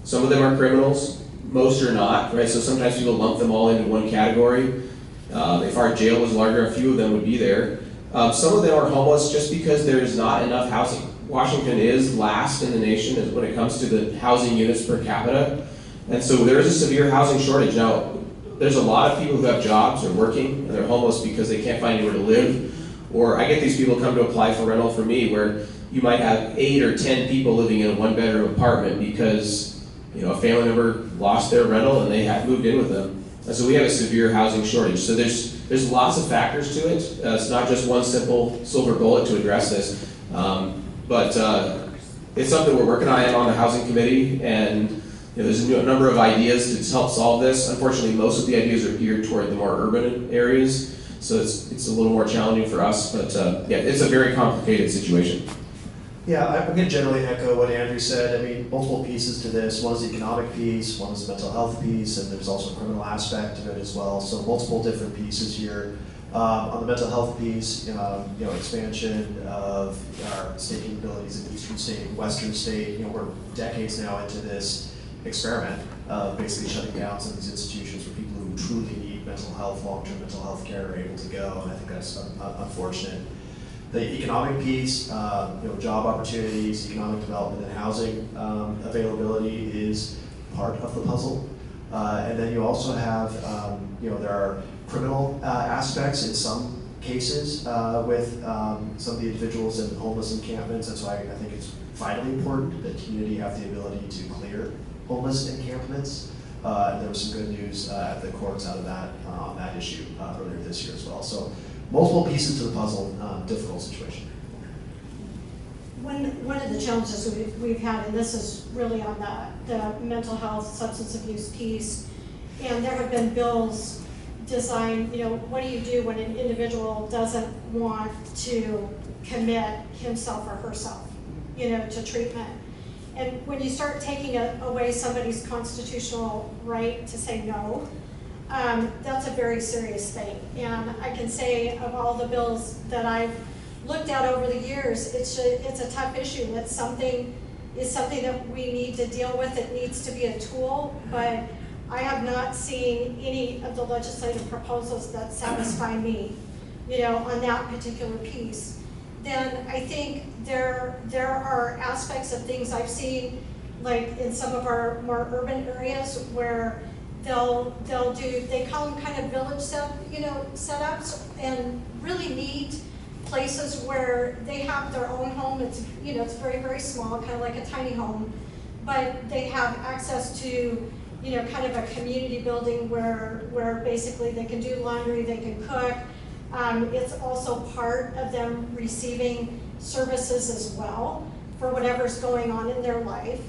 A: are criminals. Most are not, right? So sometimes people lump them all into one category. If our jail was larger, a few of them would be there. Some of them are homeless just because there's not enough housing. Washington is last in the nation when it comes to the housing units per capita. And so there is a severe housing shortage. Now, there's a lot of people who have jobs or working and they're homeless because they can't find anywhere to live. Or I get these people come to apply for rental for me where you might have 8 or 10 people living in a 1-bedroom apartment because a family member lost their rental and they had moved in with them. And so we have a severe housing shortage. So there's lots of factors to it. It's not just one simple silver bullet to address this. But it's something we're working on the housing committee, and there's a number of ideas to help solve this. Unfortunately, most of the ideas are geared toward the more urban areas, so it's a little more challenging for us. But yeah, it's a very complicated situation.
B: Yeah, I'm going to generally echo what Andrew said. I mean, multiple pieces to this. One is the economic piece, one is the mental health piece, and there's also a criminal aspect to it as well. So multiple different pieces here. On the mental health piece, expansion of our state capabilities in Eastern State, Western State. We're decades now into this experiment of basically shutting down some of these institutions where people who truly need mental health, long-term mental health care are able to go, and I think that's unfortunate. The economic piece, job opportunities, economic development, and housing availability is part of the puzzle. And then you also have, there are criminal aspects in some cases with some of the individuals in homeless encampments. That's why I think it's vitally important that the community have the ability to clear homeless encampments. And there was some good news at the courts out of that on that issue earlier this year as well. So multiple pieces to the puzzle, difficult situation.
C: One of the challenges we've had, and this is really on the mental health, substance abuse piece, and there have been bills designed, what do you do when an individual doesn't want to commit himself or herself, to treatment? And when you start taking away somebody's constitutional right to say no, that's a very serious thing. And I can say of all the bills that I've looked at over the years, it's a tough issue. It's something that we need to deal with. It needs to be a tool, but I have not seen any of the legislative proposals that satisfy me, on that particular piece. Then I think there are aspects of things I've seen, like in some of our more urban areas where they call them kind of village setups, and really neat places where they have their own home. It's it's very, very small, kind of like a tiny home, but they have access to kind of a community building where basically they can do laundry, they can cook. It's also part of them receiving services as well for whatever's going on in their life.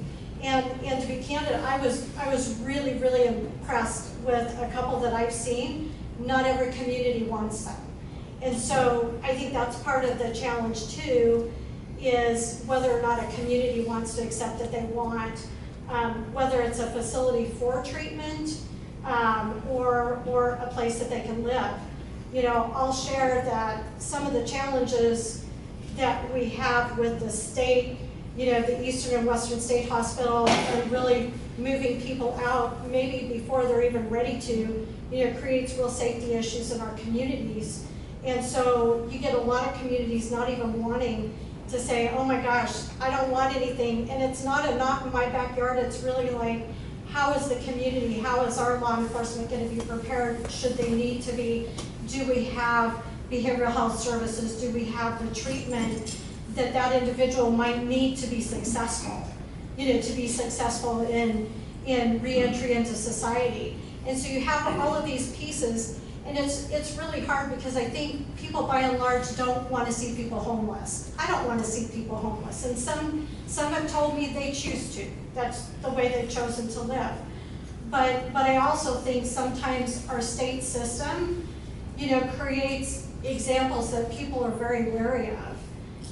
C: And to be candid, I was really, really impressed with a couple that I've seen. Not every community wants them. And so I think that's part of the challenge too, is whether or not a community wants to accept that they want, whether it's a facility for treatment or a place that they can live. I'll share that some of the challenges that we have with the state, the Eastern and Western State Hospital, and really moving people out maybe before they're even ready to, creates real safety issues in our communities. And so you get a lot of communities not even wanting to say, oh my gosh, I don't want anything. And it's not a not in my backyard. It's really like, how is the community, how is our law enforcement going to be prepared? Should they need to be? Do we have behavioral health services? Do we have the treatment that individual might need to be successful? To be successful in re-entry into society. And so you have all of these pieces. And it's really hard because I think people by and large don't want to see people homeless. I don't want to see people homeless. And some have told me they choose to. That's the way they've chosen to live. But I also think sometimes our state system, creates examples that people are very wary of.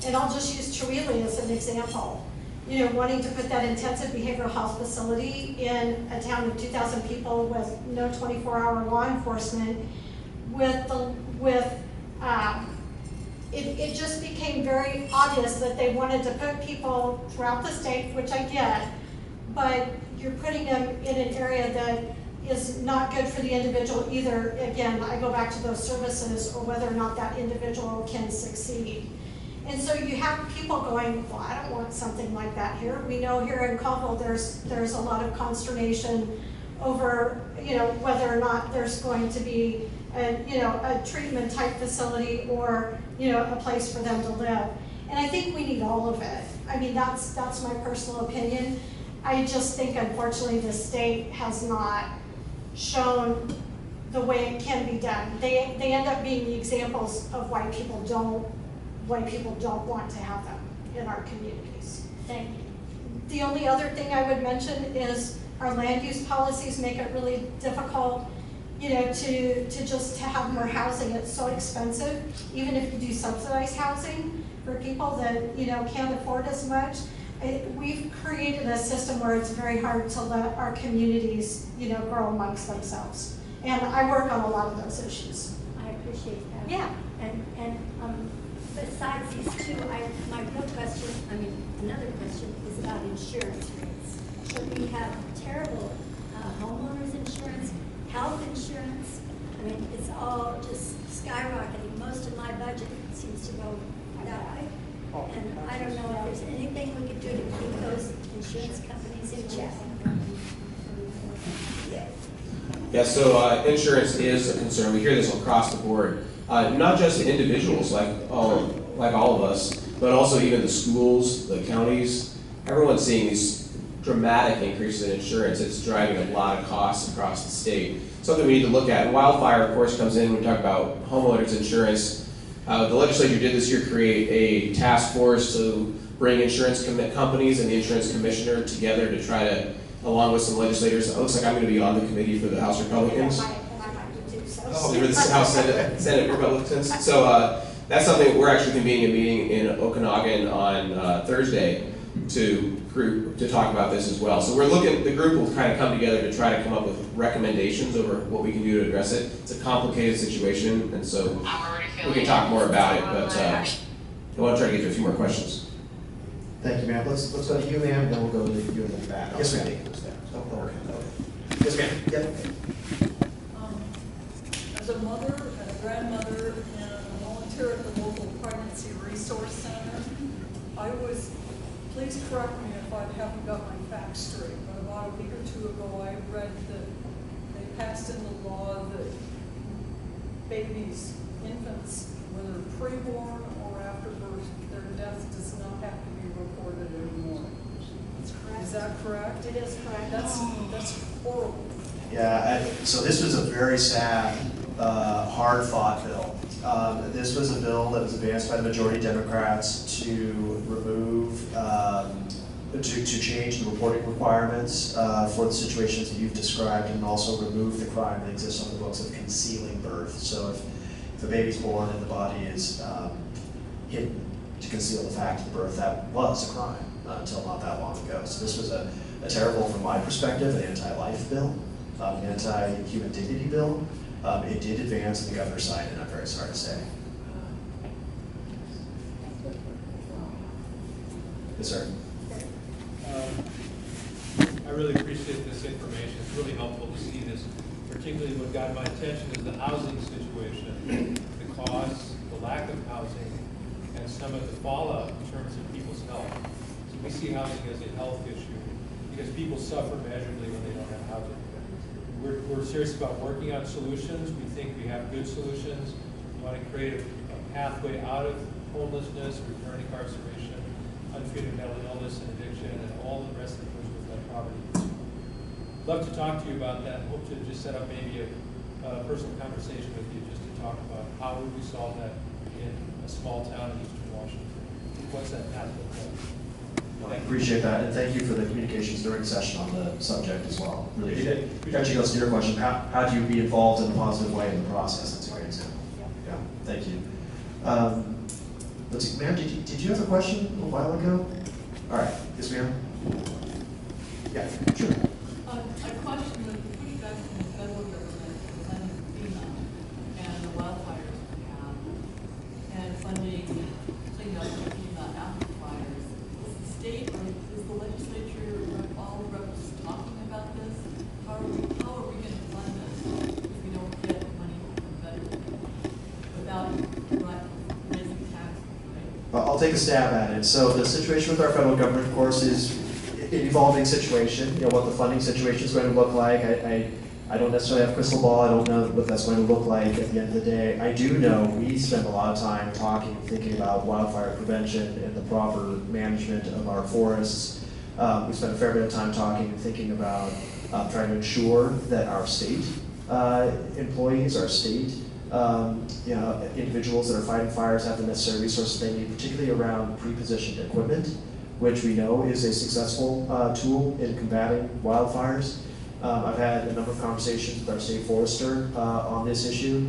C: And I'll just use Chihuahua as an example. Wanting to put that intensive behavioral health facility in a town of 2,000 people with no 24-hour law enforcement, it just became very obvious that they wanted to put people throughout the state, which I get, but you're putting them in an area that is not good for the individual either. Again, I go back to those services or whether or not that individual can succeed. And so you have people going, well, I don't want something like that here. We know here in Colville there's a lot of consternation over, whether or not there's going to be a treatment type facility or, a place for them to live. And I think we need all of it. I mean, that's my personal opinion. I just think unfortunately the state has not shown the way it can be done. They end up being the examples of why people don't want to have them in our communities.
K: Thank you.
C: The only other thing I would mention is our land use policies make it really difficult, to have more housing. It's so expensive, even if you do subsidized housing for people that, can't afford as much. We've created a system where it's very hard to let our communities, grow amongst themselves. And I work on a lot of those issues.
K: I appreciate that.
C: Yeah.
K: And besides these two, another question is about insurance rates. So we have terrible homeowners insurance, health insurance. I mean, it's all just skyrocketing. Most of my budget seems to go that way. And I don't know if there's anything we could do to keep those insurance companies in check.
A: Yeah, so insurance is a concern. We hear this across the board. Not just individuals like all of us, but also even the schools, the counties. Everyone's seeing these dramatic increases in insurance. It's driving a lot of costs across the state. Something we need to look at. Wildfire, of course, comes in when we talk about homeowners insurance. The legislature did this year create a task force to bring insurance companies and the insurance commissioner together to try to, along with some legislators. It looks like I'm going to be on the committee for the House Republicans. Oh, you're the House Senate Republicans. So that's something we're actually convening a meeting in Okanagan on Thursday to talk about this as well. So the group will kind of come together to try to come up with recommendations over what we can do to address it. It's a complicated situation, and so we can talk more about it, but I want to try to get to a few more questions.
B: Thank you, ma'am. Let's go to you, ma'am, then we'll go to you in the back. Yes, ma'am. Yes, ma'am. Yeah.
G: As a mother and a grandmother and a volunteer at the local pregnancy resource center, please correct me if I haven't got my facts straight, but about a week or two ago I read that they passed in the law that babies, infants, whether preborn or after birth, their death does not have to be reported anymore.
C: That's correct.
G: Is that correct?
C: It is correct.
G: That's horrible.
B: Yeah, so this was a very sad, hard-fought bill. This was a bill that was advanced by the majority Democrats to remove, to change the reporting requirements for the situations that you've described, and also remove the crime that exists on the books of concealing birth. So if a baby's born and the body is hidden to conceal the fact of the birth, that was a crime until not that long ago. So this was a terrible, from my perspective, an anti-life bill, an anti-human dignity bill. It did advance on the governor's side, and I'm very sorry to say. Yes, sir.
L: I really appreciate this information. It's really helpful to see this. Particularly what got my attention is the housing situation, the costs, the lack of housing, and some of the fallout in terms of people's health. So we see housing as a health issue because people suffer measurably when they don't have housing. We're serious about working on solutions. We think we have good solutions. We want to create a pathway out of homelessness, return incarceration, untreated mental illness and addiction, and all the rest that goes with that poverty. Love to talk to you about that. Hope to just set up maybe a personal conversation with you just to talk about how would we solve that in a small town in Eastern Washington. What's that path look like?
B: I appreciate that, and thank you for the communications during the session on the subject as well. Really did it. Actually goes to your question, how do you be involved in a positive way in the process? That's a great example. Yeah, thank you. Let's see, ma'am, did you have a question a while ago? All right, yes, ma'am. Yeah, sure.
G: I question the pushback from the federal government and FEMA and the wildfires we have, and funding cleanup of FEMA after fires. Is the state or is the legislature, all the reps talking about this? How are we going to
B: take a stab at it. So the situation with our federal government, of course, is an evolving situation. You know, what the funding situation is going to look like. I don't necessarily have a crystal ball. I don't know what that's going to look like at the end of the day. I do know we spend a lot of time talking, thinking about wildfire prevention and the proper management of our forests. We spend a fair bit of time talking and thinking about trying to ensure that our state employees, our state individuals that are fighting fires have the necessary resources they need, particularly around pre-positioned equipment, which we know is a successful tool in combating wildfires. I've had a number of conversations with our state forester on this issue.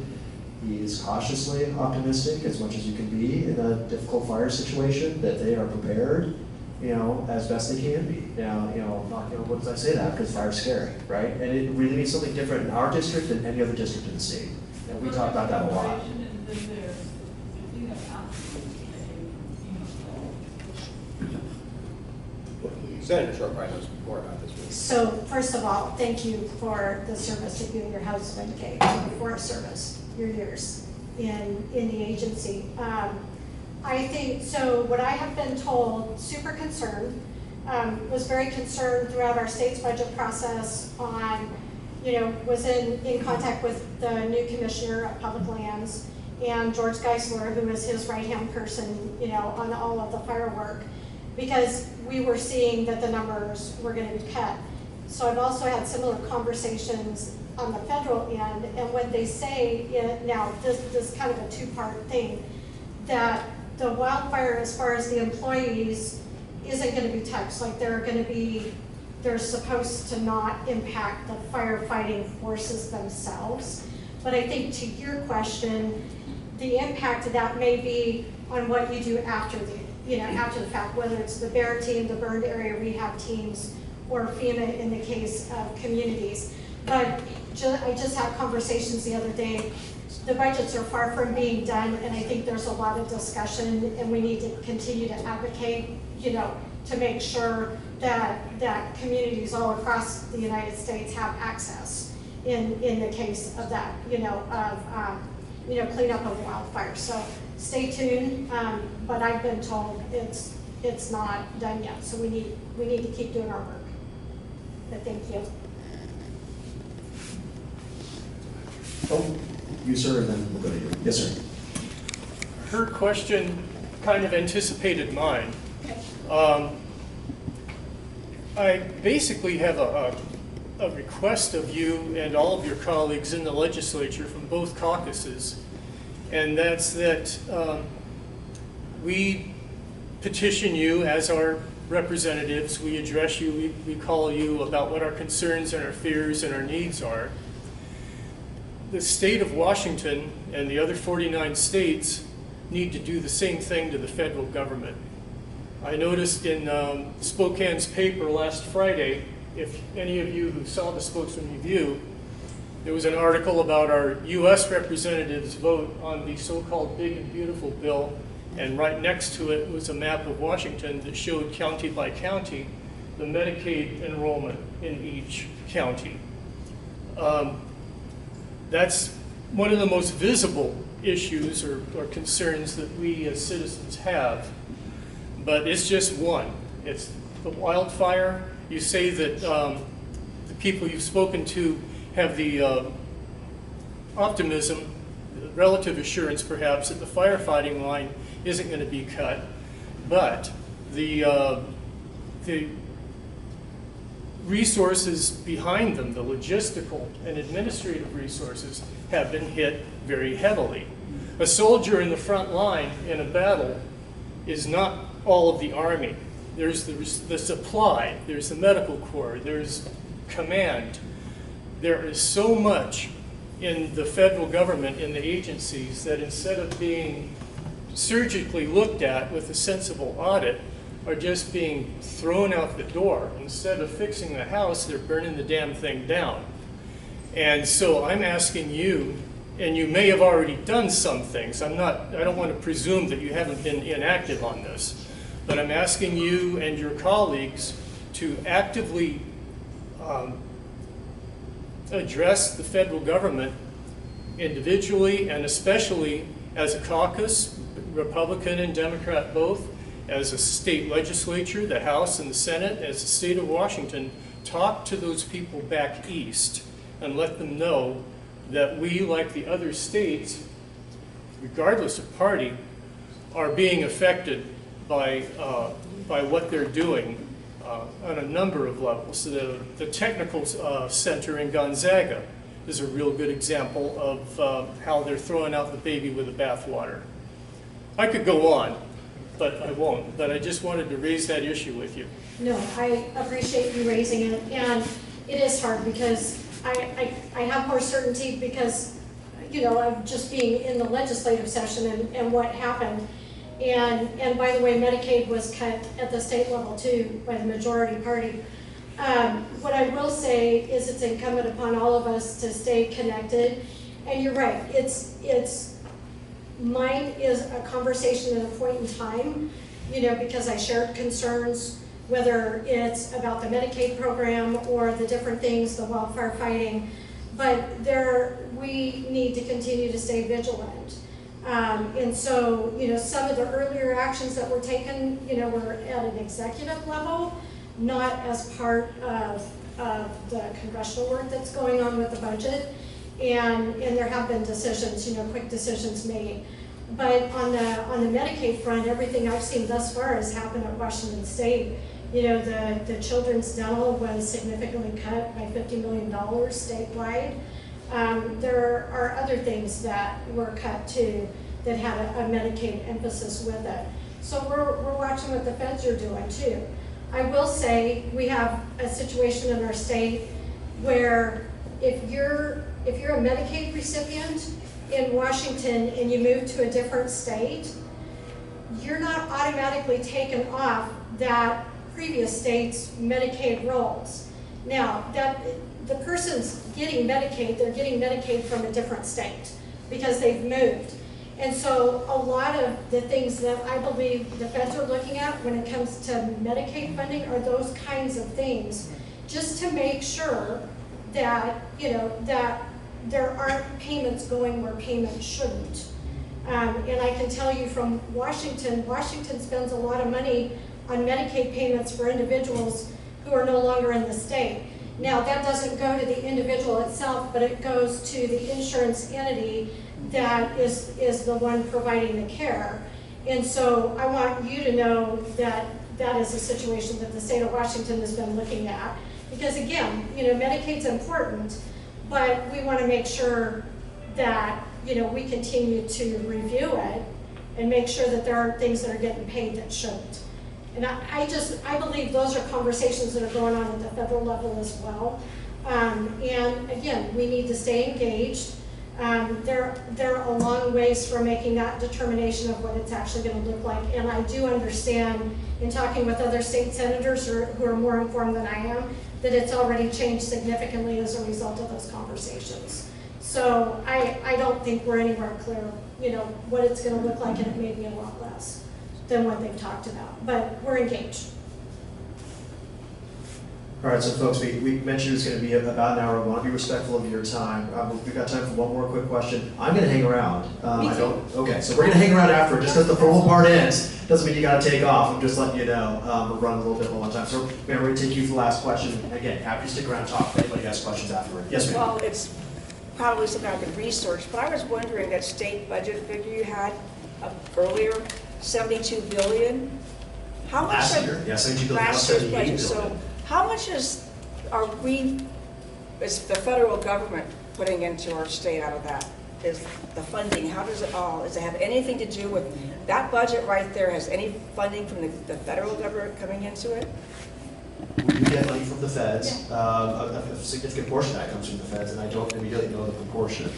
B: He is cautiously optimistic, as much as you can be in a difficult fire situation, that they are prepared, as best they can be. Now, what does I say that? Because fire's scary, right? And it really means something different in our district than any other district in the state. And we talk about that a lot.
A: Senator Short probably knows more about this.
C: So first of all, thank you for the service that you and your husband gave to the Forest Service, your years in the agency. I think, so what I have been told, super concerned, was very concerned throughout our state's budget process on, was in contact with the new commissioner of public lands and George Geisler, who was his right-hand person, on all of the firework, because we were seeing that the numbers were going to be cut. So I've also had similar conversations on the federal end, and what they say, now this is kind of a two-part thing, that the wildfire, as far as the employees, isn't going to be touched. Like they're supposed to not impact the firefighting forces themselves. But I think to your question, the impact of that may be on what you do after after the fact, whether it's the bear team, the burned area rehab teams, or FEMA in the case of communities. But I just had conversations the other day. The budgets are far from being done, and I think there's a lot of discussion, and we need to continue to advocate, to make sure that communities all across the United States have access in the case of that, cleanup of wildfires. So stay tuned, but I've been told it's not done yet, so we need to keep doing our work. But thank you.
B: Oh, you, sir, and then we'll go to you. Yes, sir.
M: Her question kind of anticipated mine. I basically have a request of you and all of your colleagues in the legislature from both caucuses, and that's that we petition you as our representatives, we address you, we call you about what our concerns and our fears and our needs are. The state of Washington and the other 49 states need to do the same thing to the federal government. I noticed in Spokane's paper last Friday, if any of you who saw the Spokesman Review, there was an article about our U.S. representatives' vote on the so-called Big and Beautiful bill, and right next to it was a map of Washington that showed county by county the Medicaid enrollment in each county. That's one of the most visible issues or concerns that we as citizens have, but it's just one. It's the wildfire. You say that the people you've spoken to have the optimism, relative assurance perhaps, that the firefighting line isn't going to be cut, but the resources behind them, the logistical and administrative resources, have been hit very heavily. A soldier in the front line in a battle is not all of the Army. There's the supply, there's the medical corps, there's command. There is so much in the federal government, in the agencies, that instead of being surgically looked at with a sensible audit, are just being thrown out the door. Instead of fixing the house, they're burning the damn thing down. And so I'm asking you, and you may have already done some things. I don't want to presume that you haven't been inactive on this, but I'm asking you and your colleagues to actively address the federal government individually and especially as a caucus, Republican and Democrat both, as a state legislature, the House and the Senate, as the state of Washington, talk to those people back east and let them know that we, like the other states, regardless of party, are being affected by what they're doing on a number of levels. The technical center in Gonzaga is a real good example of how they're throwing out the baby with the bathwater. I could go on, but I won't. But I just wanted to raise that issue with you.
C: No, I appreciate you raising it, and it is hard because I have more certainty because, you know, of just being in the legislative session and what happened. And by the way, Medicaid was cut at the state level too by the majority party. What I will say is it's incumbent upon all of us to stay connected. And you're right, mine is a conversation at a point in time, you know, because I shared concerns, whether it's about the Medicaid program or the different things, the wildfire fighting. But we need to continue to stay vigilant. And so, you know, some of the earlier actions that were taken, you know, were at an executive level, not as part of the congressional work that's going on with the budget. And there have been decisions, you know, quick decisions made. But on the Medicaid front, everything I've seen thus far has happened at Washington State. You know, the children's dental was significantly cut by $50 million statewide. There are other things that were cut too that had a Medicaid emphasis with it. So we're watching what the feds are doing too. I will say we have a situation in our state where if you're a Medicaid recipient in Washington and you move to a different state, you're not automatically taken off that previous state's Medicaid rolls. Now, the person's getting Medicaid, they're getting Medicaid from a different state because they've moved. And so a lot of the things that I believe the feds are looking at when it comes to Medicaid funding are those kinds of things, just to make sure that, you know, that there aren't payments going where payments shouldn't. And I can tell you from Washington spends a lot of money on Medicaid payments for individuals who are no longer in the state. Now, that doesn't go to the individual itself, but it goes to the insurance entity that is the one providing the care. And so I want you to know that that is a situation that the state of Washington has been looking at. Because again, you know, Medicaid's important, but we want to make sure that, you know, we continue to review it and make sure that there aren't things that are getting paid that shouldn't. And I believe those are conversations that are going on at the federal level as well. And again, we need to stay engaged. They're a long ways from making that determination of what it's actually going to look like. And I do understand, in talking with other state senators who are more informed than I am, that it's already changed significantly as a result of those conversations. So I don't think we're anywhere clear, you know, what it's going to look like, and it may be a lot less than what they've talked about, but we're engaged.
B: All right, so folks, we mentioned it was going to be about an hour. We want to be respectful of your time. We've got time for one more quick question. I'm going to hang around. Okay, so we're going to hang around after. Just because the formal part ends doesn't mean you got to take off. I'm just letting you know we're running a little bit low on time. So, ma'am, we're going to take you for the last question. Again, happy to stick around and talk if anybody has questions afterward. Yes, ma'am.
N: Well, it's probably something I could research, but I was wondering that state budget figure you had earlier, $72 billion. How much
B: last year? Yeah, $72 billion.
N: Last year's budget. So how much is the federal government putting into our state out of that? Is the funding, how does it have anything to do with, that budget right there has any funding from the federal government coming into it?
B: We get money from the feds. Yeah. A significant portion of that comes from the feds, and I don't immediately know the proportion.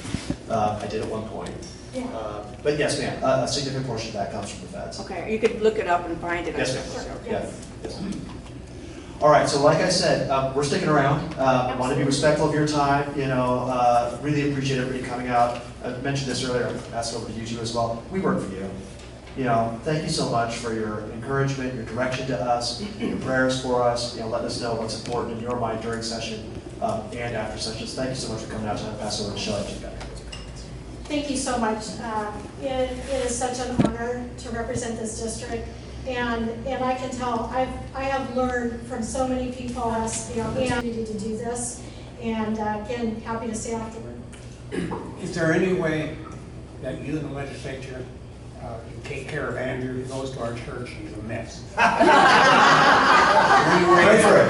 B: I did at one point. Yeah. But yes, ma'am, a significant portion of that comes from the feds.
N: Okay, you could look it up and find it.
B: Yes, ma'am. Yeah. Yes. All right, so like I said, we're sticking around. I want to be respectful of your time. You know, really appreciate everybody coming out. I mentioned this earlier. I asked over to you two as well. We work for you. You know, thank you so much for your encouragement, your direction to us, your prayers for us. You know, letting us know what's important in your mind during session and after sessions. Thank you so much for coming out tonight. Pass over to Shelly.
C: thank you so much. It is such an honor to represent this district. And I can tell, I have learned from so many people as the opportunity to do this. And again, happy to stay afterward.
H: Is there any way that you in the legislature can take care of Andrew, who goes to our church, he's a mess?
B: Wait for it.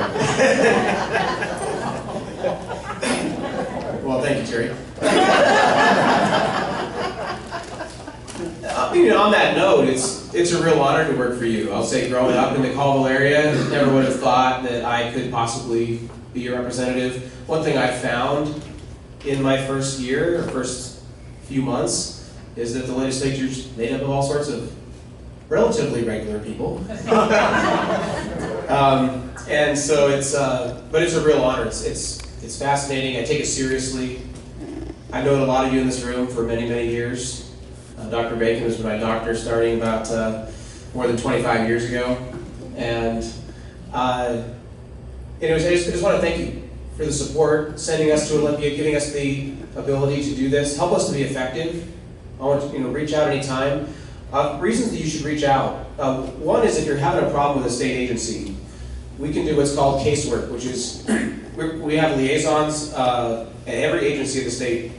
A: Well, thank you, Terry. On that note, it's a real honor to work for you. I'll say growing up in the Colville area, never would have thought that I could possibly be your representative. One thing I found in my first year, or first few months, is that the legislature's made up of all sorts of relatively regular people. And so but it's a real honor. It's fascinating. I take it seriously. I've known a lot of you in this room for many, many years. Dr. Bacon was my doctor starting about more than 25 years ago. And anyways, I just want to thank you for the support, sending us to Olympia, giving us the ability to do this. Help us to be effective. I want to reach out anytime. Reasons that you should reach out. One is if you're having a problem with a state agency, we can do what's called casework, which is we have liaisons at every agency of the state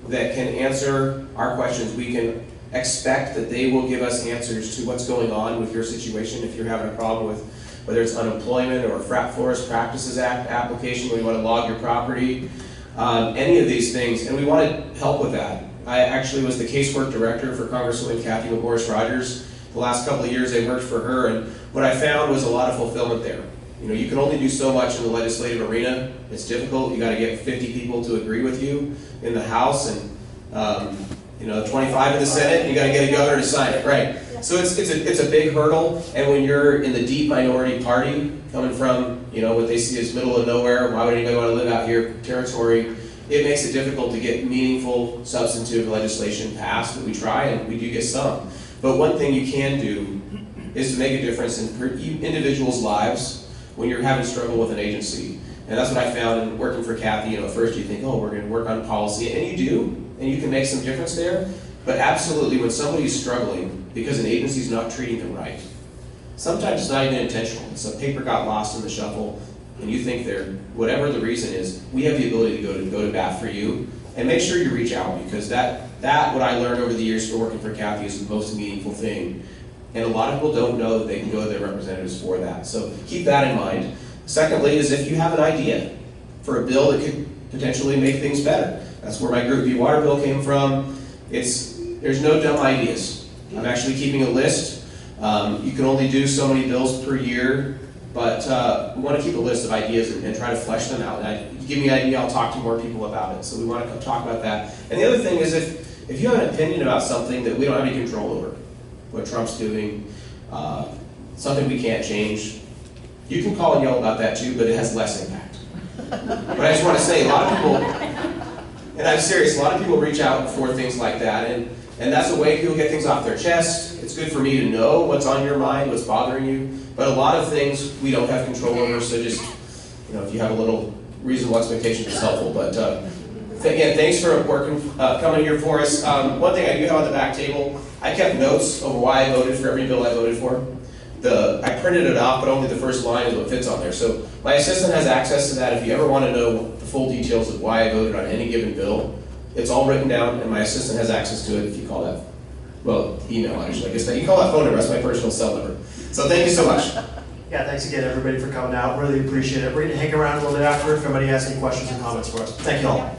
A: that can answer our questions. We can expect that they will give us answers to what's going on with your situation. If you're having a problem with whether it's unemployment or a Forest Practices Act application, we want to log your property, any of these things, and we want to help with that. I actually was the casework director for Congresswoman Kathy LaBorge-Rogers. The last couple of years I worked for her, and what I found was a lot of fulfillment there. You can only do so much in the legislative arena. It's difficult. You got to get 50 people to agree with you in the House, and 25 in the Senate. You got to get a governor to sign it, right? So it's a big hurdle. And when you're in the deep minority party, coming from what they see as middle of nowhere, why would anybody want to live out here territory? It makes it difficult to get meaningful, substantive legislation passed. But we try, and we do get some. But one thing you can do is to make a difference in individuals' lives when you're having struggle with an agency. And that's what I found in working for Kathy. At first you think, oh, we're going to work on policy, and you do, and you can make some difference there. But absolutely, when somebody's struggling because an agency's not treating them right, sometimes it's not even intentional. It's a paper got lost in the shuffle, and you think whatever the reason is, we have the ability to go to bat for you, and make sure you reach out, because that what I learned over the years for working for Kathy is the most meaningful thing. And a lot of people don't know that they can go to their representatives for that. So keep that in mind. Secondly is if you have an idea for a bill that could potentially make things better. That's where my Group B water bill came from. There's no dumb ideas. I'm actually keeping a list. You can only do so many bills per year, but we want to keep a list of ideas and try to flesh them out. And if you give me an idea, I'll talk to more people about it. So we want to talk about that. And the other thing is if you have an opinion about something that we don't have any control over, what Trump's doing, something we can't change, you can call and yell about that too, but it has less impact. But I just want to say, a lot of people, and I'm serious, a lot of people reach out for things like that, and that's a way people get things off their chest. It's good for me to know what's on your mind, what's bothering you, but a lot of things we don't have control over, so just, if you have a little reasonable expectation, it's helpful. But again, thanks for coming here for us. One thing I do have on the back table, I kept notes over why I voted for every bill I voted for. I printed it off, but only the first line is what fits on there. So my assistant has access to that. If you ever want to know the full details of why I voted on any given bill, it's all written down, and my assistant has access to it if you call that. Well, email, actually. I guess you call that phone number. That's my personal cell number. So thank you so much.
B: Yeah, thanks again, everybody, for coming out. Really appreciate it. We're going to hang around a little bit after if anybody has any questions or comments for us. Thank you all.